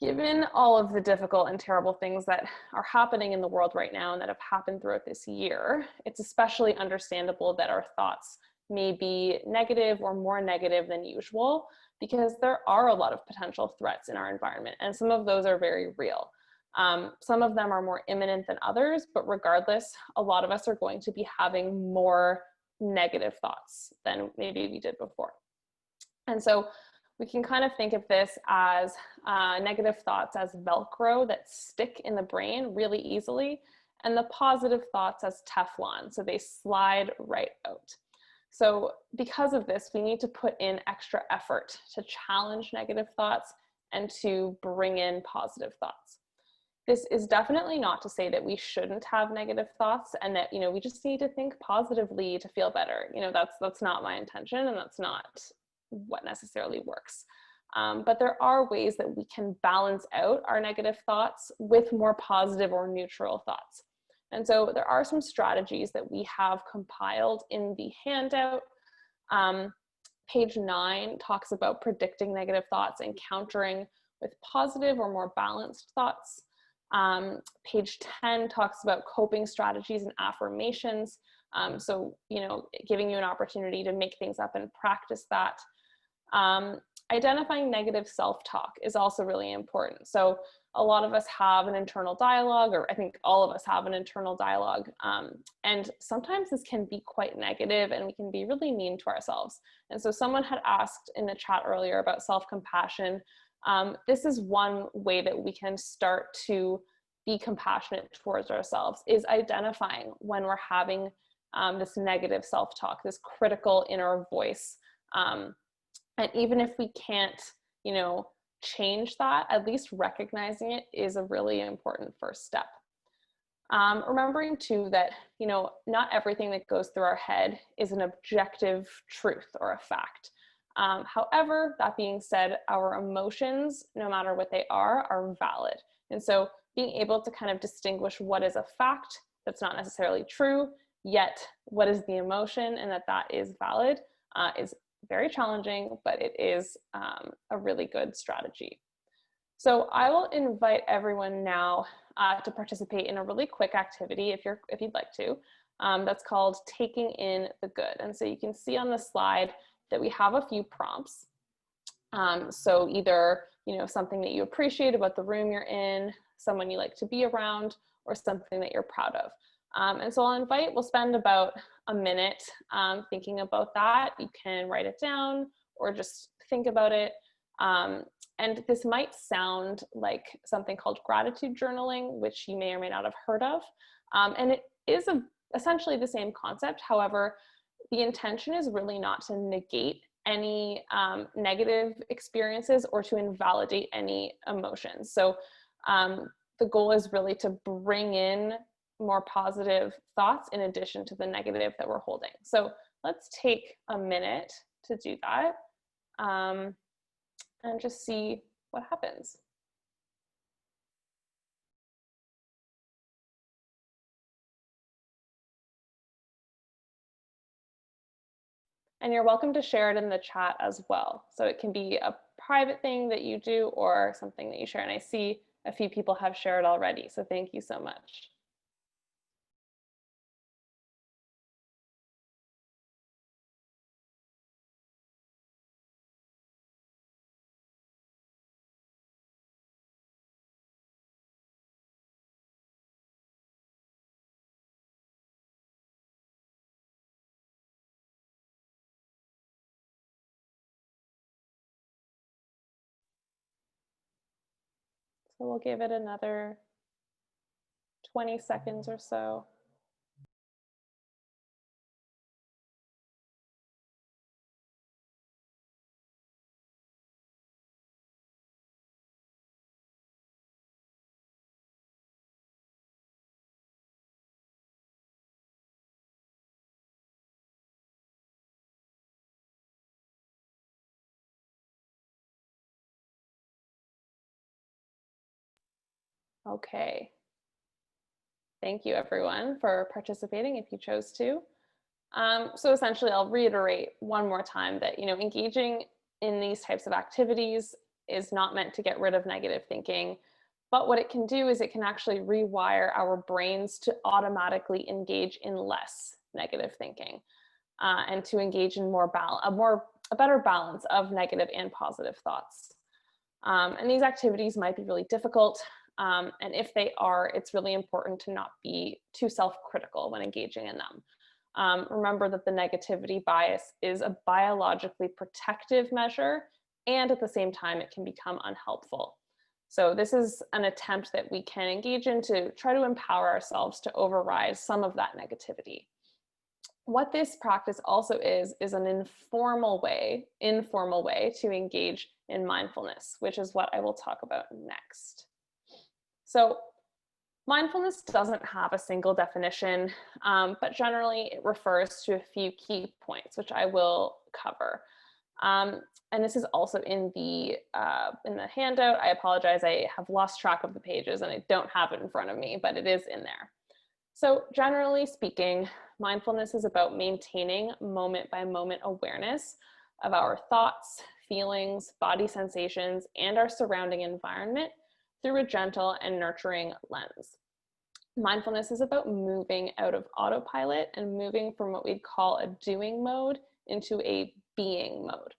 Given all of the difficult and terrible things that are happening in the world right now and that have happened throughout this year, it's especially understandable that our thoughts may be negative or more negative than usual, because there are a lot of potential threats in our environment, and some of those are very real. Some of them are more imminent than others, but regardless, a lot of us are going to be having more negative thoughts than maybe we did before. And so we can kind of think of this as negative thoughts as Velcro that stick in the brain really easily, and the positive thoughts as Teflon, so they slide right out. So because of this, we need to put in extra effort to challenge negative thoughts and to bring in positive thoughts. This is definitely not to say that we shouldn't have negative thoughts and that, we just need to think positively to feel better. That's not my intention, and that's not what necessarily works. But there are ways that we can balance out our negative thoughts with more positive or neutral thoughts. And so there are some strategies that we have compiled in the handout. Page 9 talks about predicting negative thoughts and countering with positive or more balanced thoughts. Page 10 talks about coping strategies and affirmations. So, giving you an opportunity to make things up and practice that. Identifying negative self-talk is also really important. So a lot of us have an internal dialogue, or I think all of us have an internal dialogue. And sometimes this can be quite negative and we can be really mean to ourselves. And so someone had asked in the chat earlier about self-compassion. This is one way that we can start to be compassionate towards ourselves, is identifying when we're having this negative self-talk, this critical inner voice. And even if we can't, change that, at least recognizing it is a really important first step. Remembering too that, not everything that goes through our head is an objective truth or a fact. However, that being said, our emotions, no matter what they are valid. And so being able to kind of distinguish what is a fact that's not necessarily true, yet what is the emotion and that is valid is very challenging, but it is a really good strategy. So I will invite everyone now to participate in a really quick activity if you'd like to. That's called Taking in the Good. And so you can see on the slide that we have a few prompts. So either something that you appreciate about the room you're in, someone you like to be around, or something that you're proud of. And so we'll spend about a minute thinking about that. You can write it down or just think about it. And this might sound like something called gratitude journaling, which you may or may not have heard of. And it is essentially the same concept. However, the intention is really not to negate any negative experiences or to invalidate any emotions. So the goal is really to bring in more positive thoughts in addition to the negative that we're holding. So let's take a minute to do that and just see what happens. And you're welcome to share it in the chat as well. So it can be a private thing that you do or something that you share. And I see a few people have shared already. So thank you so much. So we'll give it another 20 seconds or so. Okay. Thank you everyone for participating if you chose to. So essentially I'll reiterate one more time that, engaging in these types of activities is not meant to get rid of negative thinking, but what it can do is it can actually rewire our brains to automatically engage in less negative thinking, and to engage in a better balance of negative and positive thoughts. And these activities might be really difficult. And if they are, it's really important to not be too self-critical when engaging in them. Remember that the negativity bias is a biologically protective measure, and at the same time, it can become unhelpful. So this is an attempt that we can engage in to try to empower ourselves to override some of that negativity. What this practice also is an informal way to engage in mindfulness, which is what I will talk about next. So mindfulness doesn't have a single definition, but generally it refers to a few key points, which I will cover. And this is also in the handout. I apologize, I have lost track of the pages and I don't have it in front of me, but it is in there. So generally speaking, mindfulness is about maintaining moment-by-moment awareness of our thoughts, feelings, body sensations, and our surrounding environment through a gentle and nurturing lens. Mindfulness is about moving out of autopilot and moving from what we'd call a doing mode into a being mode.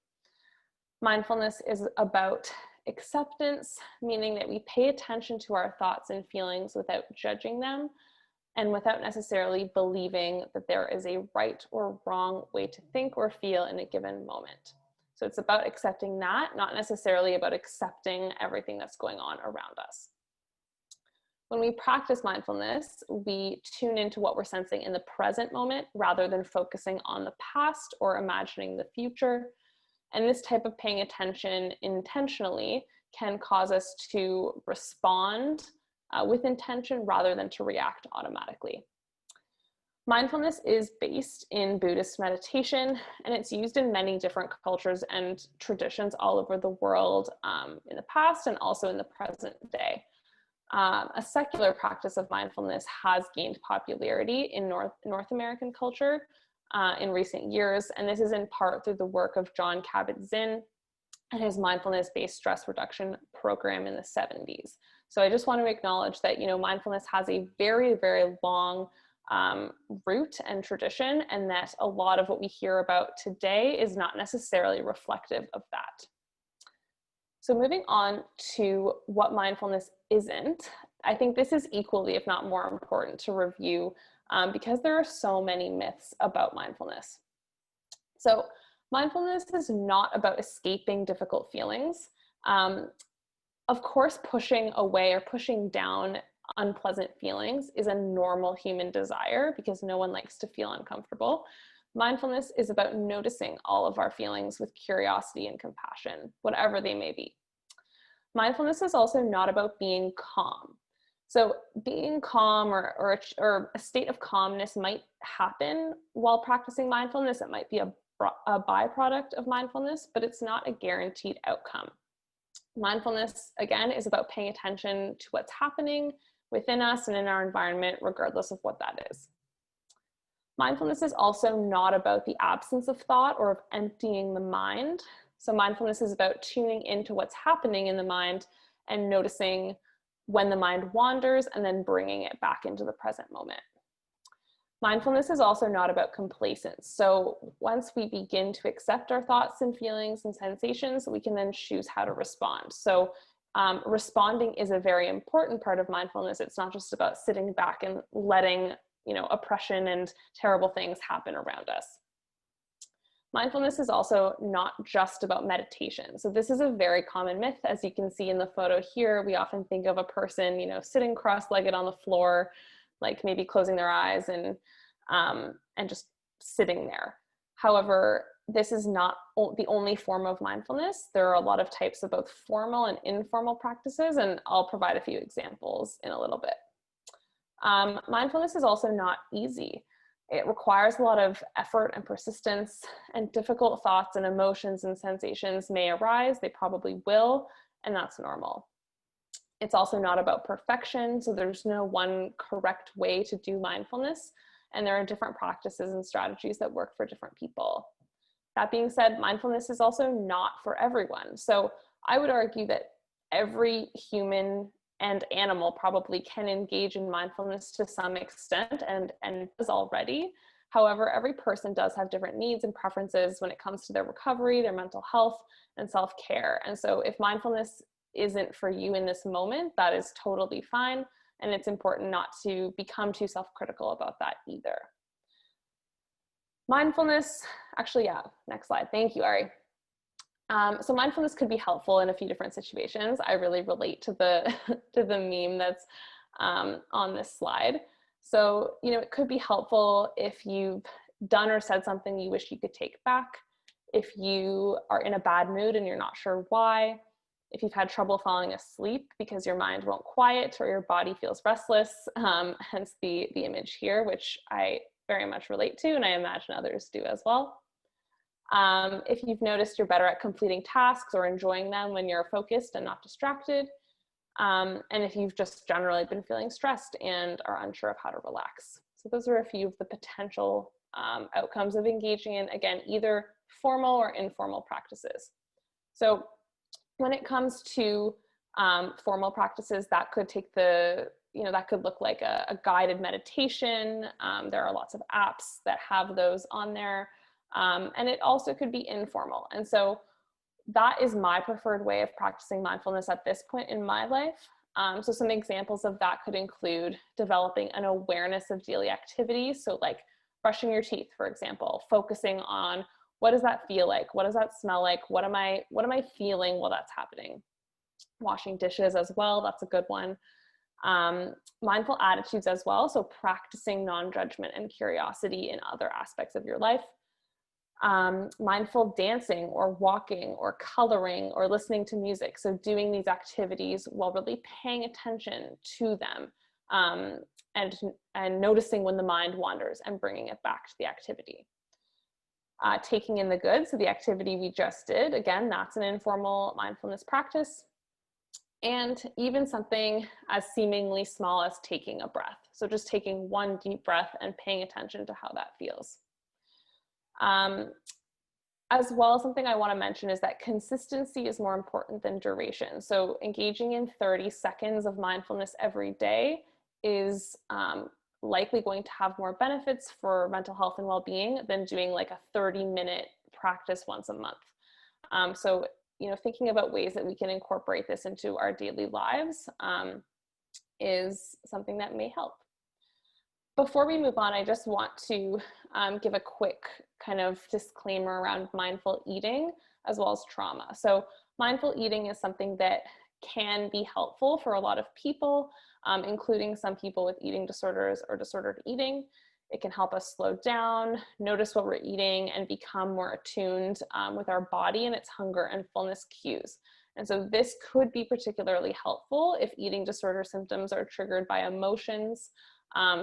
Mindfulness is about acceptance, meaning that we pay attention to our thoughts and feelings without judging them and without necessarily believing that there is a right or wrong way to think or feel in a given moment. So it's about accepting that, not necessarily about accepting everything that's going on around us. When we practice mindfulness, we tune into what we're sensing in the present moment rather than focusing on the past or imagining the future. And this type of paying attention intentionally can cause us to respond with intention rather than to react automatically. Mindfulness is based in Buddhist meditation, and it's used in many different cultures and traditions all over the world in the past and also in the present day. A secular practice of mindfulness has gained popularity in North American culture in recent years, and this is in part through the work of Jon Kabat-Zinn and his mindfulness-based stress reduction program in the 70s. So I just want to acknowledge that, mindfulness has a very, very long root and tradition, and that a lot of what we hear about today is not necessarily reflective of that. So moving on to what mindfulness isn't, I think this is equally, if not more important to review because there are so many myths about mindfulness. So mindfulness is not about escaping difficult feelings. Of course, pushing away or pushing down unpleasant feelings is a normal human desire because no one likes to feel uncomfortable. Mindfulness is about noticing all of our feelings with curiosity and compassion, whatever they may be. Mindfulness is also not about being calm. So being calm or a state of calmness might happen while practicing mindfulness. It might be a byproduct of mindfulness, but it's not a guaranteed outcome. Mindfulness, again, is about paying attention to what's happening within us and in our environment, regardless of what that is. Mindfulness is also not about the absence of thought or of emptying the mind. So mindfulness is about tuning into what's happening in the mind and noticing when the mind wanders and then bringing it back into the present moment. Mindfulness is also not about complacence. So once we begin to accept our thoughts and feelings and sensations, we can then choose how to respond. So responding is a very important part of mindfulness. It's not just about sitting back and letting, oppression and terrible things happen around us. Mindfulness is also not just about meditation. So this is a very common myth. As you can see in the photo here, we often think of a person, sitting cross-legged on the floor, like maybe closing their eyes and just sitting there. However, this is not the only form of mindfulness. There are a lot of types of both formal and informal practices, and I'll provide a few examples in a little bit. Mindfulness is also not easy. It requires a lot of effort and persistence, and difficult thoughts and emotions and sensations may arise. They probably will, and that's normal. It's also not about perfection, so there's no one correct way to do mindfulness, and there are different practices and strategies that work for different people. That being said, mindfulness is also not for everyone. So I would argue that every human and animal probably can engage in mindfulness to some extent and does already. However, every person does have different needs and preferences when it comes to their recovery, their mental health, and self-care. And so if mindfulness isn't for you in this moment, that is totally fine. And it's important not to become too self-critical about that either. Mindfulness, actually, yeah, next slide. Thank you, Ari. So mindfulness could be helpful in a few different situations. I really relate to the, to the meme that's on this slide. So, you know, it could be helpful if you've done or said something you wish you could take back, if you are in a bad mood and you're not sure why, if you've had trouble falling asleep because your mind won't quiet or your body feels restless, hence the image here, which I very much relate to, and I imagine others do as well. If you've noticed you're better at completing tasks or enjoying them when you're focused and not distracted, and if you've just generally been feeling stressed and are unsure of how to relax. So those are a few of the potential outcomes of engaging in, again, either formal or informal practices. So when it comes to formal practices, that could take the, you know, that could look like a guided meditation. There are lots of apps that have those on there. And it also could be informal. And so that is my preferred way of practicing mindfulness at this point in my life. So some examples of that could include developing an awareness of daily activities. So like brushing your teeth, for example, focusing on what does that feel like? What does that smell like? What am I feeling while that's happening? Washing dishes as well, that's a good one. Mindful attitudes as well. So practicing non-judgment and curiosity in other aspects of your life. Mindful dancing or walking or coloring or listening to music. So doing these activities while really paying attention to them and noticing when the mind wanders and bringing it back to the activity. Taking in the good, so the activity we just did, again, that's an informal mindfulness practice. And even something as seemingly small as taking a breath. So just taking one deep breath and paying attention to how that feels. As well, something I want to mention is that consistency is more important than duration. So engaging in 30 seconds of mindfulness every day is likely going to have more benefits for mental health and well-being than doing like a 30-minute practice once a month. So, you know, thinking about ways that we can incorporate this into our daily lives is something that may help. Before we move on, I just want to give a quick kind of disclaimer around mindful eating as well as trauma. So mindful eating is something that can be helpful for a lot of people, including some people with eating disorders or disordered eating. It can help us slow down, notice what we're eating, and become more attuned with our body and its hunger and fullness cues. And so this could be particularly helpful if eating disorder symptoms are triggered by emotions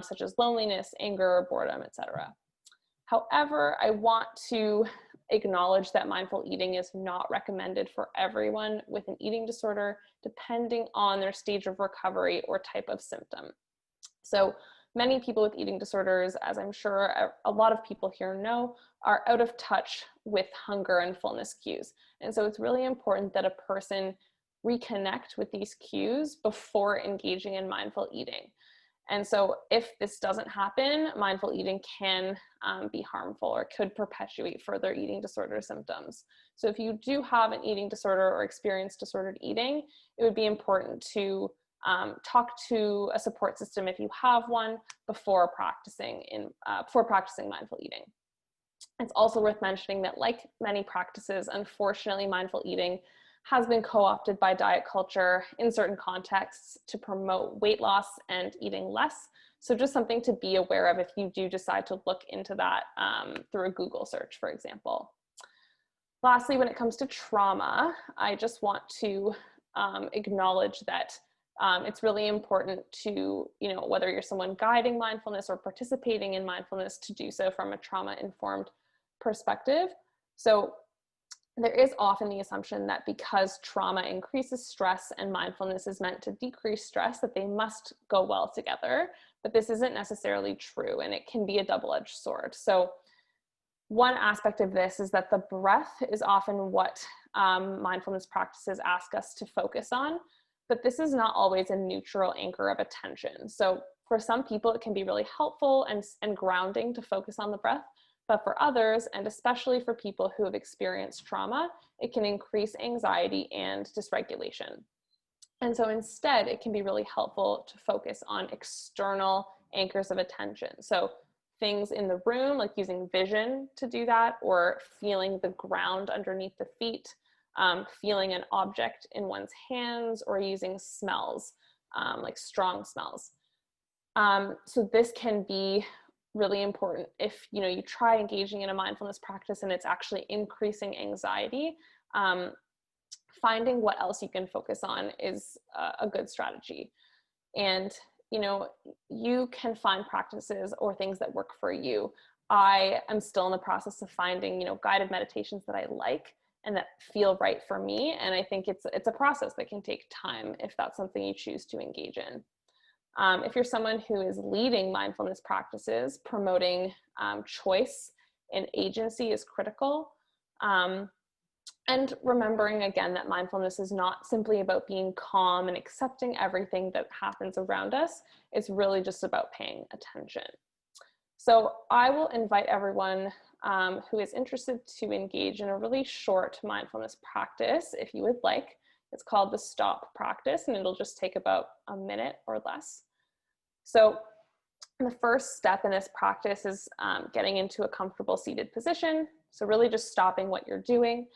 such as loneliness, anger, boredom, etc. However, I want to acknowledge that mindful eating is not recommended for everyone with an eating disorder, depending on their stage of recovery or type of symptom. So many people with eating disorders, as I'm sure a lot of people here know, are out of touch with hunger and fullness cues. And so it's really important that a person reconnect with these cues before engaging in mindful eating. And so if this doesn't happen, mindful eating can be harmful or could perpetuate further eating disorder symptoms. So if you do have an eating disorder or experience disordered eating, it would be important to talk to a support system if you have one before practicing mindful eating. It's also worth mentioning that, like many practices, unfortunately, mindful eating has been co-opted by diet culture in certain contexts to promote weight loss and eating less. So just something to be aware of if you do decide to look into that through a Google search, for example. Lastly, when it comes to trauma, I just want to acknowledge that it's really important to, you know, whether you're someone guiding mindfulness or participating in mindfulness, to do so from a trauma-informed perspective. So there is often the assumption that because trauma increases stress and mindfulness is meant to decrease stress, that they must go well together. But this isn't necessarily true, and it can be a double-edged sword. So one aspect of this is that the breath is often what mindfulness practices ask us to focus on, but this is not always a neutral anchor of attention. So for some people, it can be really helpful and grounding to focus on the breath, but for others, and especially for people who have experienced trauma, it can increase anxiety and dysregulation. And so instead, it can be really helpful to focus on external anchors of attention. So things in the room, like using vision to do that, or feeling the ground underneath the feet, feeling an object in one's hands, or using smells, like strong smells. So this can be really important if you try engaging in a mindfulness practice and it's actually increasing anxiety. Finding what else you can focus on is a good strategy. And you can find practices or things that work for you. I am still in the process of finding guided meditations that I like and that feel right for me. And I think it's a process that can take time if that's something you choose to engage in. If you're someone who is leading mindfulness practices, promoting choice and agency is critical. And remembering again that mindfulness is not simply about being calm and accepting everything that happens around us. It's really just about paying attention. So I will invite everyone who is interested to engage in a really short mindfulness practice, if you would like. It's called the stop practice, and it'll just take about a minute or less. So the first step in this practice is getting into a comfortable seated position. So really just stopping what you're doing.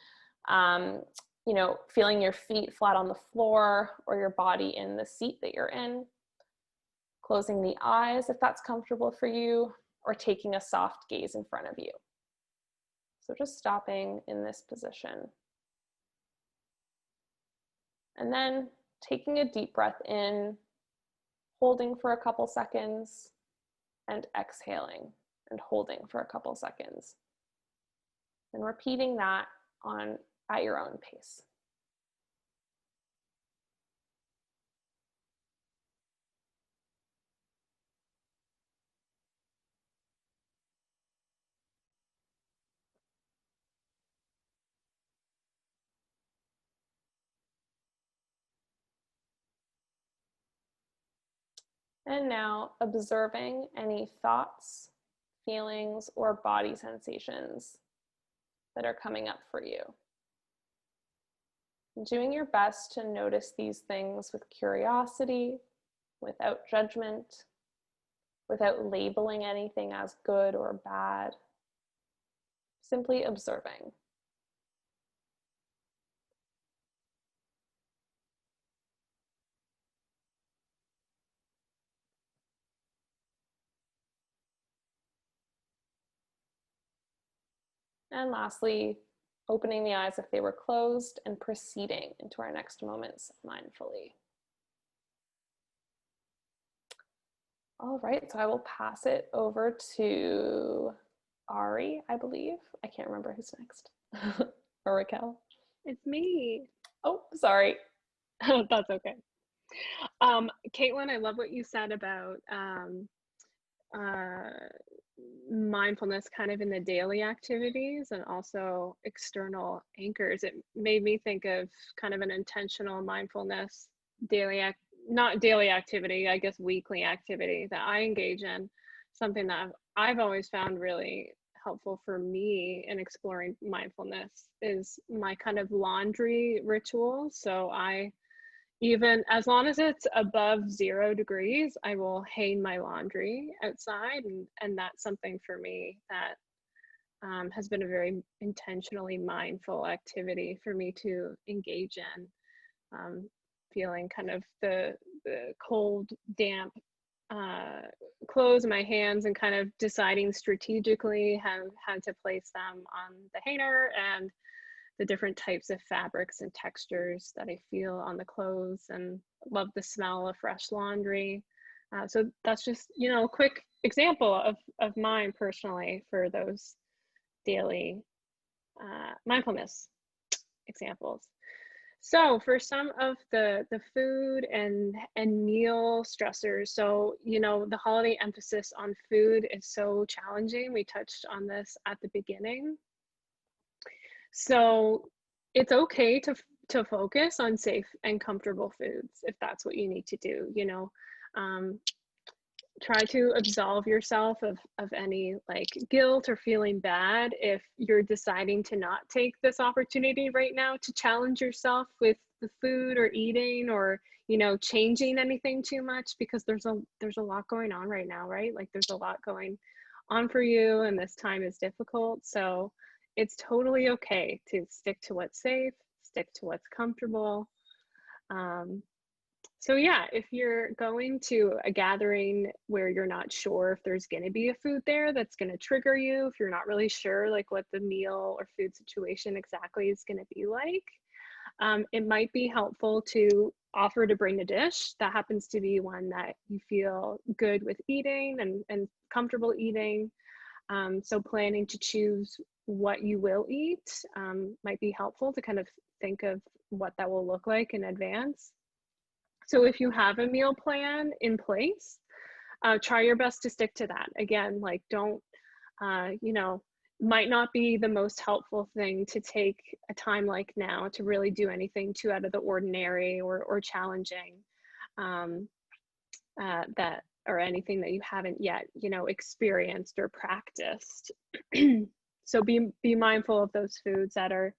Feeling your feet flat on the floor or your body in the seat that you're in. Closing the eyes if that's comfortable for you, or taking a soft gaze in front of you. So just stopping in this position. And then taking a deep breath in, holding for a couple seconds, and exhaling and holding for a couple seconds. And repeating that at your own pace. And now observing any thoughts, feelings, or body sensations that are coming up for you. Doing your best to notice these things with curiosity, without judgment, without labeling anything as good or bad. Simply observing. And lastly, opening the eyes if they were closed and proceeding into our next moments mindfully. All right, so I will pass it over to Ari, I believe. I can't remember who's next. Or Raquel. It's me. Oh, sorry. That's okay. Kaitlyn, I love what you said about mindfulness kind of in the daily activities and also external anchors. It made me think of kind of an intentional mindfulness not daily activity, I guess weekly activity that I engage in. Something that I've always found really helpful for me in exploring mindfulness is my kind of laundry ritual. So even as long as it's above 0 degrees, I will hang my laundry outside. And that's something for me that has been a very intentionally mindful activity for me to engage in. Feeling kind of the cold, damp clothes in my hands and kind of deciding strategically how to place them on the hanger, and the different types of fabrics and textures that I feel on the clothes, and love the smell of fresh laundry. So that's just, a quick example of mine personally for those daily mindfulness examples. So for some of the food and meal stressors, so, you know, the holiday emphasis on food is so challenging. We touched on this at the beginning. So it's okay to focus on safe and comfortable foods if that's what you need to do, you know. Try to absolve yourself of any like guilt or feeling bad if you're deciding to not take this opportunity right now to challenge yourself with the food or eating, or, you know, changing anything too much, because there's a lot going on right now, right? Like there's a lot going on for you, and this time is difficult. So it's totally okay to stick to what's safe, stick to what's comfortable. So yeah, if you're going to a gathering where you're not sure if there's going to be a food there that's going to trigger you, if you're not really sure like what the meal or food situation exactly is going to be like, it might be helpful to offer to bring a dish that happens to be one that you feel good with eating and comfortable eating. So planning to choose what you will eat might be helpful to kind of think of what that will look like in advance. So if you have a meal plan in place, try your best to stick to that. Again, like don't, you know, might not be the most helpful thing to take a time like now to really do anything too out of the ordinary or challenging, that, or anything that you haven't yet, you know, experienced or practiced. So be mindful of those foods that are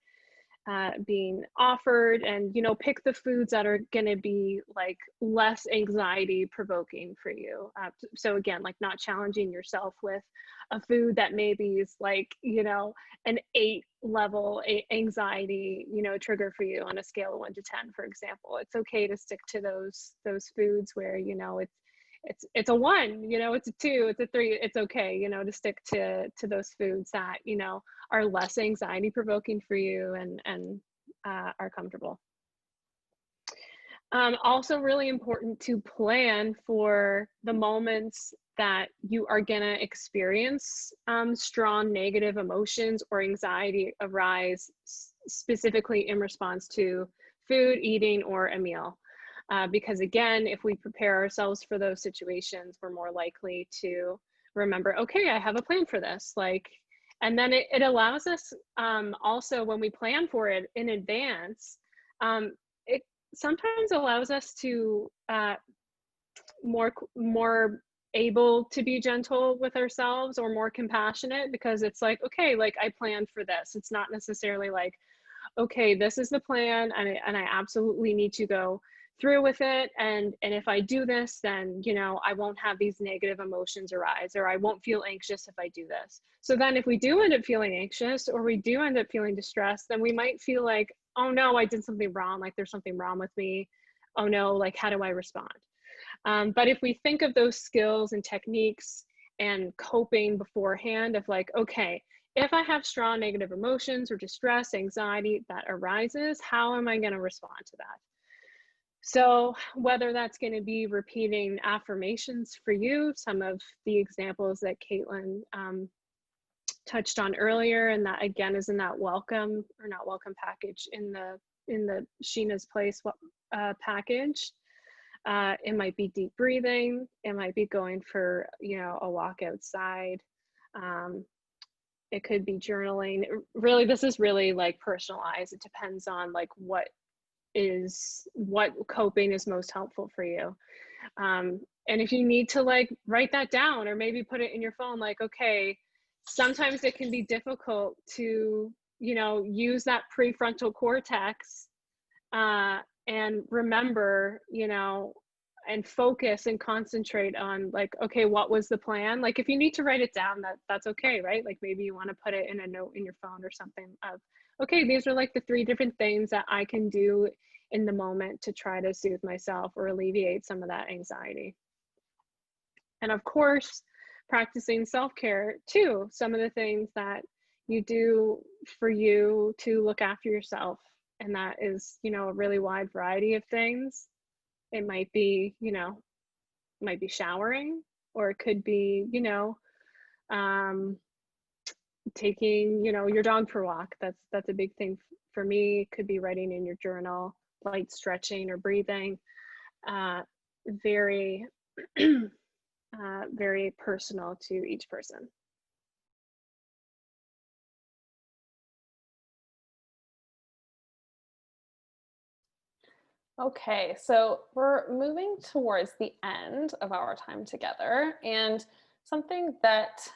being offered, and, you know, pick the foods that are going to be like less anxiety provoking for you. So again, like not challenging yourself with a food that maybe is like, you know, an 8 level anxiety, you know, trigger for you on a scale of 1 to 10, for example. It's okay to stick to those foods where, you know, it's a 1, you know, it's a 2, it's a 3, it's okay, you know, to stick to those foods that, you know, are less anxiety provoking for you and are comfortable. Also really important to plan for the moments that you are gonna experience strong negative emotions or anxiety arise specifically in response to food, eating, or a meal. Because again, if we prepare ourselves for those situations, we're more likely to remember, okay, I have a plan for this. Like, and then it allows us also, when we plan for it in advance, it sometimes allows us to more able to be gentle with ourselves or more compassionate, because it's like, okay, like I planned for this. It's not necessarily like, okay, this is the plan and I absolutely need to go through with it, and if I do this, then, you know, I won't have these negative emotions arise, or I won't feel anxious if I do this. So then if we do end up feeling anxious, or we do end up feeling distressed, then we might feel like, oh no, I did something wrong, like there's something wrong with me, oh no, like how do I respond? But if we think of those skills and techniques and coping beforehand, of like, okay, if I have strong negative emotions or distress, anxiety that arises, how am I going to respond to that? So whether that's going to be repeating affirmations for you, some of the examples that Kaitlyn touched on earlier, and that again is in that welcome or not welcome package in the Sheena's Place package. It might be deep breathing. It might be going for, you know, a walk outside. It could be journaling. Really, this is really like personalized. It depends on like what coping is most helpful for you. And if you need to like write that down, or maybe put it in your phone, like, okay, sometimes it can be difficult to, you know, use that prefrontal cortex and remember, you know, and focus and concentrate on like, okay, what was the plan? Like if you need to write it down, that's okay, right? Like maybe you want to put it in a note in your phone or something of, okay, these are like the 3 different things that I can do in the moment to try to soothe myself or alleviate some of that anxiety. And of course, practicing self-care too. Some of the things that you do for you to look after yourself. And that is, you know, a really wide variety of things. It might be, you know, might be showering, or it could be, you know, taking, you know, your dog for a walk. That's a big thing for me. It could be writing in your journal, light stretching or breathing. Very, very personal to each person. Okay, so we're moving towards the end of our time together, and something that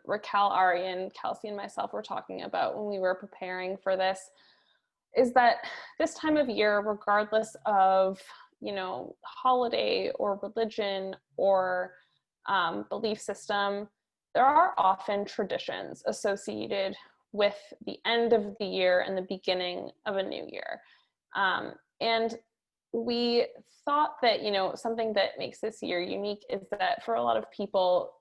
Raquel, Ari, and Kelsey and myself were talking about when we were preparing for this is that this time of year, regardless of, you know, holiday or religion or belief system, there are often traditions associated with the end of the year and the beginning of a new year. And we thought that, you know, something that makes this year unique is that for a lot of people,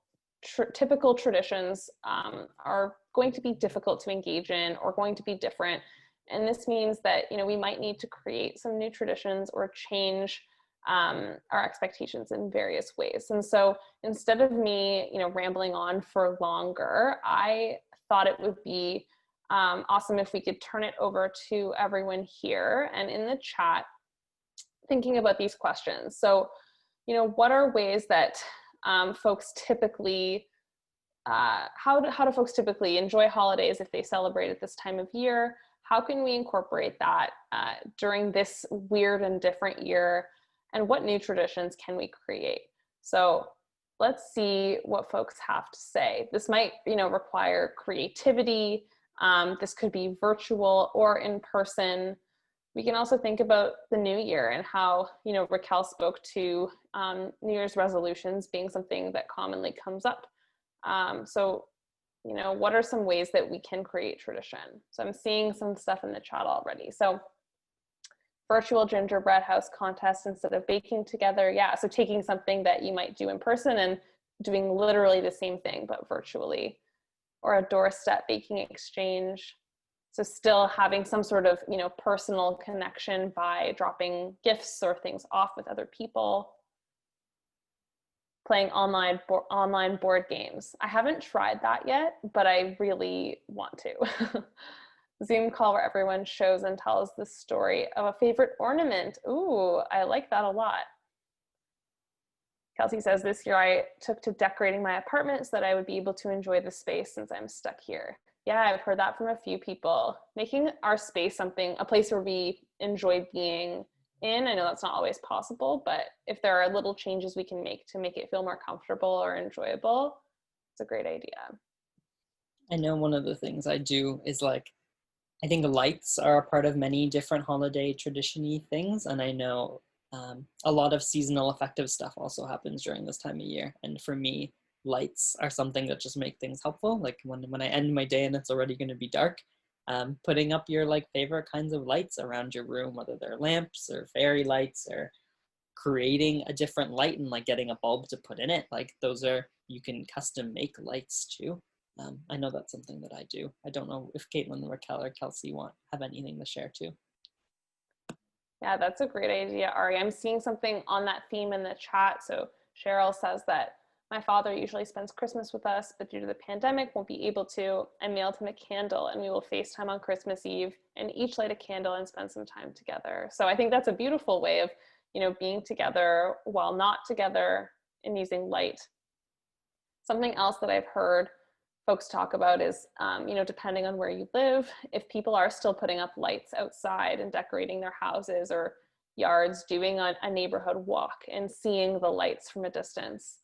typical traditions are going to be difficult to engage in or going to be different. And this means that, you know, we might need to create some new traditions or change our expectations in various ways. And so instead of me, you know, rambling on for longer, I thought it would be awesome if we could turn it over to everyone here and in the chat thinking about these questions. So, you know, what are ways that folks typically, how do folks typically enjoy holidays if they celebrate at this time of year? How can we incorporate that during this weird and different year? And what new traditions can we create? So let's see what folks have to say. This might, you know, require creativity. This could be virtual or in person. We can also think about the new year and how, you know, Raquel spoke to New Year's resolutions being something that commonly comes up. So, you know, what are some ways that we can create tradition? So I'm seeing some stuff in the chat already. So virtual gingerbread house contest instead of baking together. Yeah, so taking something that you might do in person and doing literally the same thing, but virtually. Or a doorstep baking exchange. So still having some sort of, you know, personal connection by dropping gifts or things off with other people. Playing online board games. I haven't tried that yet, but I really want to. Zoom call where everyone shows and tells the story of a favorite ornament. Ooh, I like that a lot. Kelsey says, this year I took to decorating my apartment so that I would be able to enjoy the space since I'm stuck here. Yeah, I've heard that from a few people. Making our space a place where we enjoy being in. I know that's not always possible, but if there are little changes we can make to make it feel more comfortable or enjoyable, it's a great idea. I know one of the things I do is like, I think lights are a part of many different holiday tradition-y things. And I know a lot of seasonal affective stuff also happens during this time of year. And for me, lights are something that just make things helpful. Like when I end my day and it's already going to be dark, putting up your like favorite kinds of lights around your room, whether they're lamps or fairy lights or creating a different light and like getting a bulb to put in it. Like those are, you can custom make lights too. I know that's something that I do. I don't know if Kaitlyn, Raquel, or Kelsey have anything to share too. Yeah, that's a great idea, Ari. I'm seeing something on that theme in the chat. So Cheryl says that my father usually spends Christmas with us, but due to the pandemic, won't be able to. I mailed him a candle and we will FaceTime on Christmas Eve and each light a candle and spend some time together. So I think that's a beautiful way of, you know, being together while not together and using light. Something else that I've heard folks talk about is, you know, depending on where you live, if people are still putting up lights outside and decorating their houses or yards, doing a neighborhood walk and seeing the lights from a distance.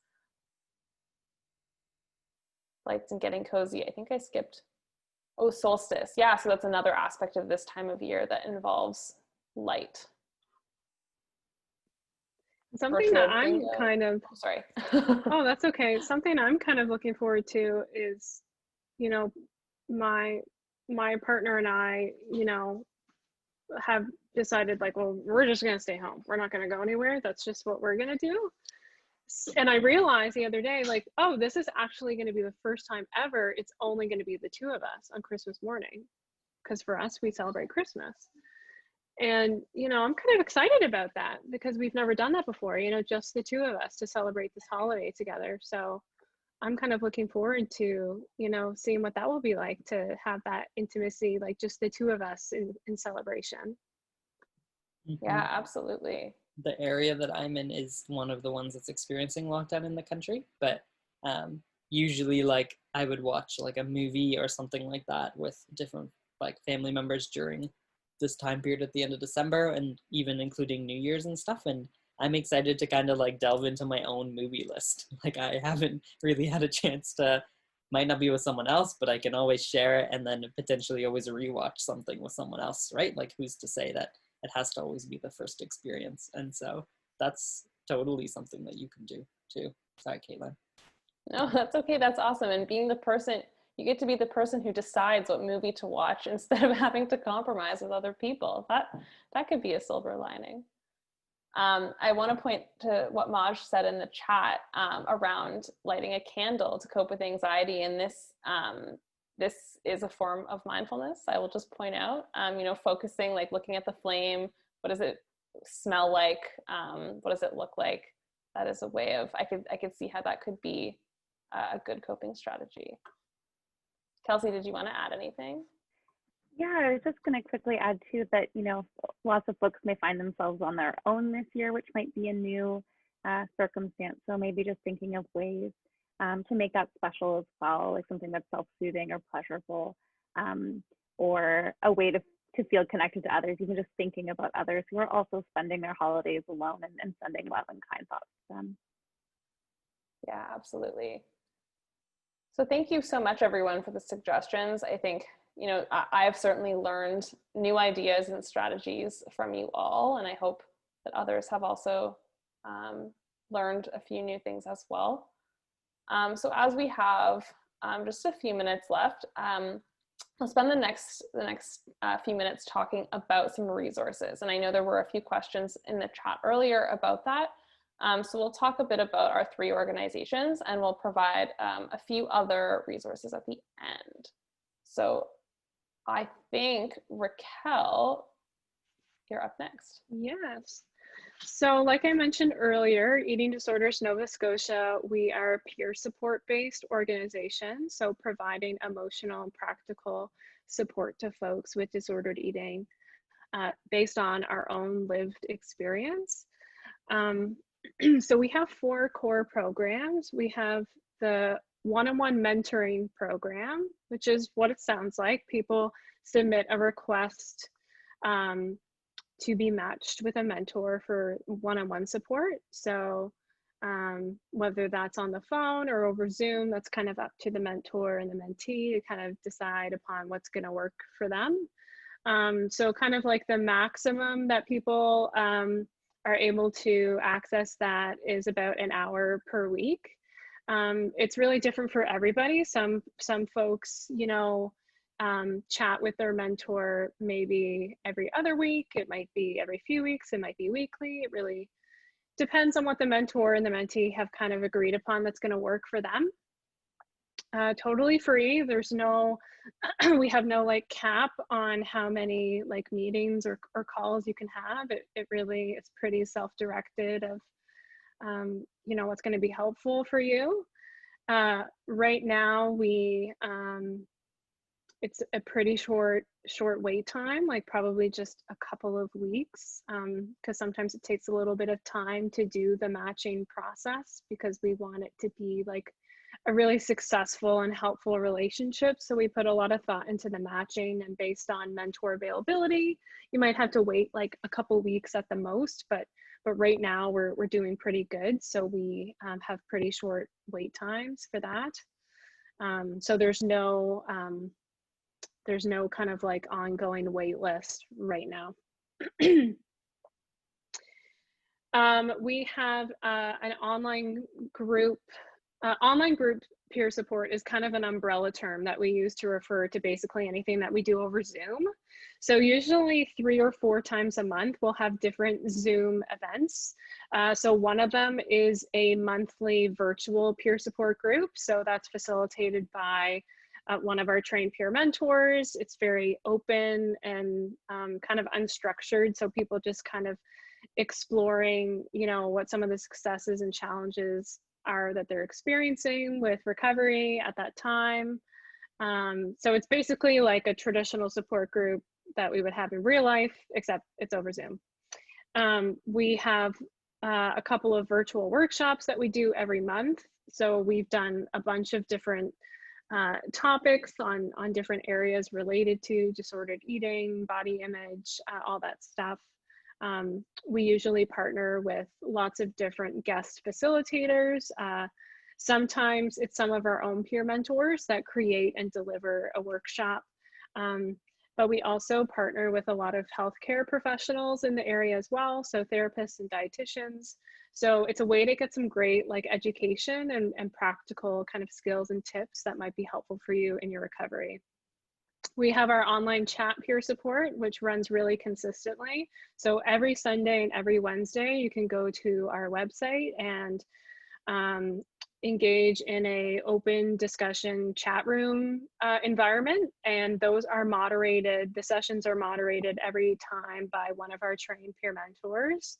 Lights and getting cozy. I think I skipped, oh, solstice. Yeah, so that's another aspect of this time of year that involves light. Something that I'm kind of, sorry. oh, that's okay. Something I'm kind of looking forward to is, you know, my partner and I, you know, have decided like, well, we're just going to stay home. We're not going to go anywhere. That's just what we're going to do. And I realized the other day, like, oh, this is actually going to be the first time ever it's only going to be the two of us on Christmas morning. Because for us, we celebrate Christmas. And, you know, I'm kind of excited about that because we've never done that before, you know, just the two of us to celebrate this holiday together. So I'm kind of looking forward to, you know, seeing what that will be like to have that intimacy, like just the two of us in celebration. Yeah, absolutely. The area that I'm in is one of the ones that's experiencing lockdown in the country, but usually like I would watch like a movie or something like that with different like family members during this time period at the end of December, and even including New Year's and stuff. And I'm excited to kind of like delve into my own movie list. Like I haven't really had a chance to, might not be with someone else, but I can always share it and then potentially always rewatch something with someone else, right? Like who's to say that it has to always be the first experience? And so that's totally something that you can do too. Sorry, Kaitlyn. No, that's okay. That's awesome. And being the person, you get to be the person who decides what movie to watch instead of having to compromise with other people. That could be a silver lining. I want to point to what Maj said in the chat around lighting a candle to cope with anxiety. And this is a form of mindfulness. I will just point out, you know, focusing, like looking at the flame. What does it smell like? What does it look like? That is a way of, I could see how that could be a good coping strategy. Kelsey, did you want to add anything? Yeah, I was just going to quickly add too that, you know, lots of folks may find themselves on their own this year, which might be a new circumstance. So maybe just thinking of ways to make that special as well, like something that's self-soothing or pleasurable, or a way to feel connected to others, even just thinking about others who are also spending their holidays alone, and sending love and kind thoughts to them. Yeah, absolutely. So thank you so much, everyone, for the suggestions. I think, you know, I've certainly learned new ideas and strategies from you all, and I hope that others have also learned a few new things as well. So as we have just a few minutes left, I'll spend the next few minutes talking about some resources. And I know there were a few questions in the chat earlier about that. So we'll talk a bit about our 3 organizations, and we'll provide a few other resources at the end. So I think, Raquel, you're up next. Yes. So like I mentioned earlier, Eating Disorders Nova Scotia, we are a peer support based organization. So providing emotional and practical support to folks with disordered eating based on our own lived experience. So we have 4 core programs. We have the one-on-one mentoring program, which is what it sounds like. People submit a request to be matched with a mentor for one-on-one support. So whether that's on the phone or over Zoom, that's kind of up to the mentor and the mentee to kind of decide upon what's going to work for them. So kind of like the maximum that people are able to access that is about an hour per week. It's really different for everybody. Some folks, you know, chat with their mentor maybe every other week. It might be every few weeks. It might be weekly. It really depends on what the mentor and the mentee have kind of agreed upon that's going to work for them. Totally free. There's no, we have no like cap on how many like meetings or calls you can have. It really is pretty self-directed of, you know, what's going to be helpful for you. Right now we, it's a pretty short wait time, like probably just a couple of weeks, because sometimes it takes a little bit of time to do the matching process because we want it to be like a really successful and helpful relationship. So we put a lot of thought into the matching, and based on mentor availability, you might have to wait like a couple weeks at the most, but right now we're doing pretty good. So we have pretty short wait times for that. So there's no kind of like ongoing wait list right now. We have an online group. Online group peer support is kind of an umbrella term that we use to refer to basically anything that we do over Zoom. So usually 3 or 4 times a month, we'll have different Zoom events. So one of them is a monthly virtual peer support group. So that's facilitated by one of our trained peer mentors. It's very open and kind of unstructured. So people just kind of exploring, you know, what some of the successes and challenges are that they're experiencing with recovery at that time. So it's basically like a traditional support group that we would have in real life, except it's over Zoom. We have a couple of virtual workshops that we do every month. So we've done a bunch of different topics on different areas related to disordered eating, body image, all that stuff. We usually partner with lots of different guest facilitators. Sometimes it's some of our own peer mentors that create and deliver a workshop. But we also partner with a lot of healthcare professionals in the area as well, so therapists and dietitians. So it's a way to get some great like education and practical kind of skills and tips that might be helpful for you in your recovery. We have our online chat peer support, which runs really consistently. So every Sunday and every Wednesday, you can go to our website and engage in a open discussion chat room environment. And those are moderated, the sessions are moderated every time by one of our trained peer mentors.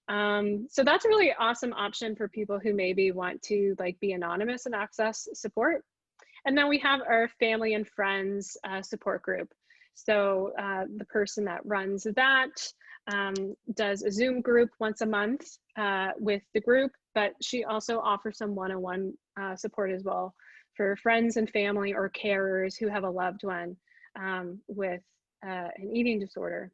So that's a really awesome option for people who maybe want to like be anonymous and access support. And then we have our family and friends support group. So the person that runs that does a Zoom group once a month with the group, but she also offers some one-on-one support as well for friends and family or carers who have a loved one with an eating disorder.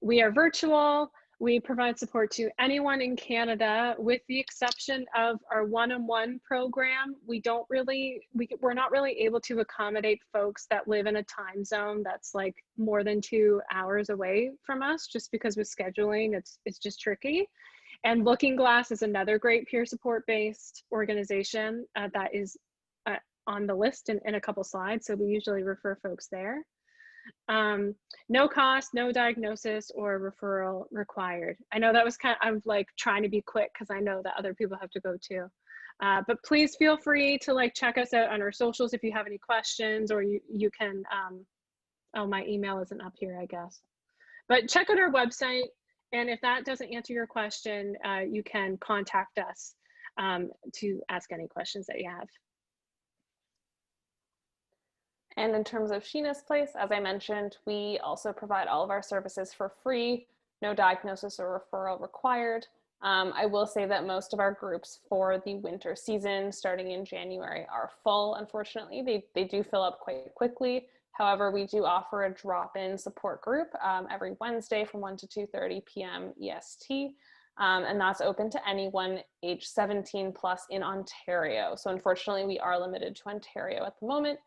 We are virtual. We provide support to anyone in Canada, with the exception of our one-on-one program. We're not really able to accommodate folks that live in a time zone that's like more than 2 hours away from us, just because with scheduling, it's just tricky. And Looking Glass is another great peer support based organization that is on the list in a couple slides. So we usually refer folks there. No cost, no diagnosis or referral required. I know that was I'm like trying to be quick because I know that other people have to go too. But please feel free to like check us out on our socials if you have any questions, or you can, oh, my email isn't up here, I guess. But check out our website, and if that doesn't answer your question, you can contact us to ask any questions that you have. And in terms of Sheena's Place, as I mentioned, we also provide all of our services for free, no diagnosis or referral required. I will say that most of our groups for the winter season, starting in January, are full. Unfortunately, they do fill up quite quickly. However, we do offer a drop-in support group every Wednesday from 1 to 2:30 p.m. EST. And that's open to anyone age 17 plus in Ontario. So unfortunately, we are limited to Ontario at the moment.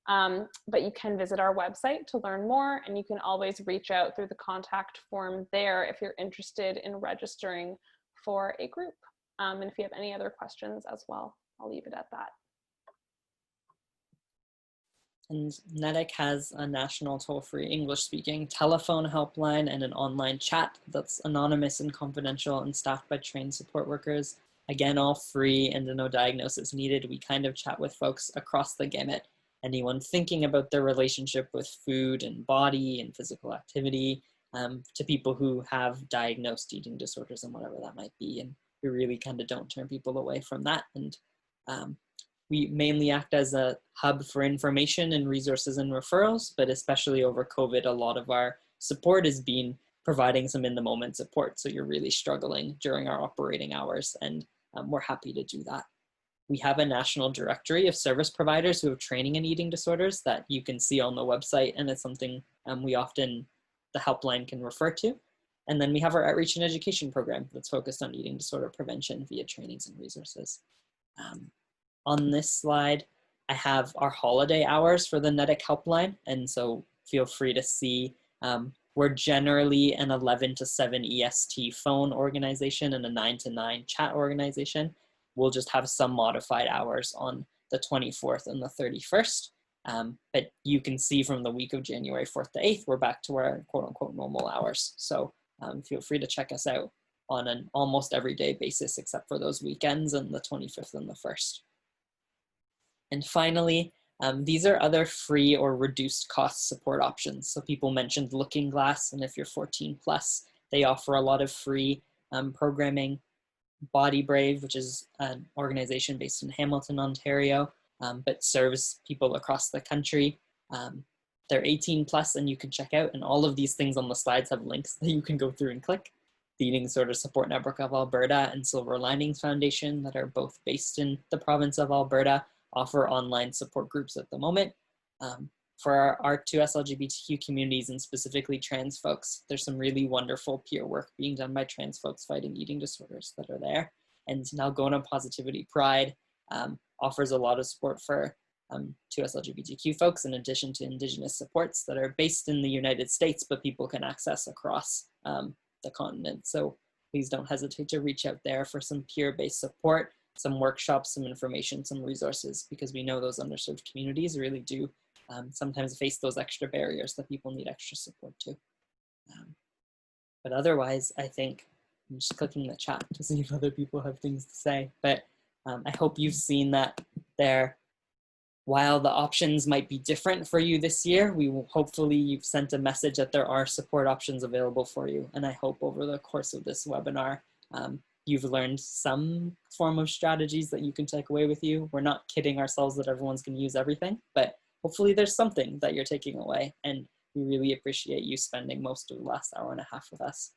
But you can visit our website to learn more, and you can always reach out through the contact form there if you're interested in registering for a group. And if you have any other questions as well, I'll leave it at that. And NEDIC has a national toll-free English-speaking telephone helpline and an online chat that's anonymous and confidential and staffed by trained support workers. Again, all free and no diagnosis needed. We kind of chat with folks across the gamut. Anyone thinking about their relationship with food and body and physical activity, to people who have diagnosed eating disorders and whatever that might be. And we really kind of don't turn people away from that. And we mainly act as a hub for information and resources and referrals, but especially over COVID, a lot of our support has been providing some in-the-moment support. So you're really struggling during our operating hours, and we're happy to do that. We have a national directory of service providers who have training in eating disorders that you can see on the website, and it's something the helpline can refer to. And then we have our outreach and education program that's focused on eating disorder prevention via trainings and resources. On this slide, I have our holiday hours for the NEDIC helpline, and so feel free to see. We're generally an 11 to 7 EST phone organization and a 9 to 9 chat organization. We'll just have some modified hours on the 24th and the 31st. But you can see from the week of January 4th to 8th, we're back to our quote unquote normal hours. So feel free to check us out on an almost everyday basis, except for those weekends and the 25th and the 1st. And finally, these are other free or reduced cost support options. So people mentioned Looking Glass, and if you're 14 plus, they offer a lot of free programming. Body Brave, which is an organization based in Hamilton, Ontario, but serves people across the country. They're 18 plus, and you can check out, and all of these things on the slides have links that you can go through and click. The Eating Disorder Support Network of Alberta and Silver Linings Foundation, that are both based in the province of Alberta, offer online support groups at the moment. For our 2S LGBTQ communities, and specifically trans folks, there's some really wonderful peer work being done by trans folks fighting eating disorders that are there. And Nalgona Positivity Pride offers a lot of support for 2S LGBTQ folks, in addition to Indigenous supports that are based in the United States, but people can access across the continent. So please don't hesitate to reach out there for some peer-based support, some workshops, some information, some resources, because we know those underserved communities really do sometimes face those extra barriers that people need extra support to. But otherwise, I think, I'm just clicking the chat to see if other people have things to say, but I hope you've seen that while the options might be different for you this year, hopefully you've sent a message that there are support options available for you. And I hope over the course of this webinar, you've learned some form of strategies that you can take away with you. We're not kidding ourselves that everyone's going to use everything, but hopefully there's something that you're taking away. And we really appreciate you spending most of the last hour and a half with us.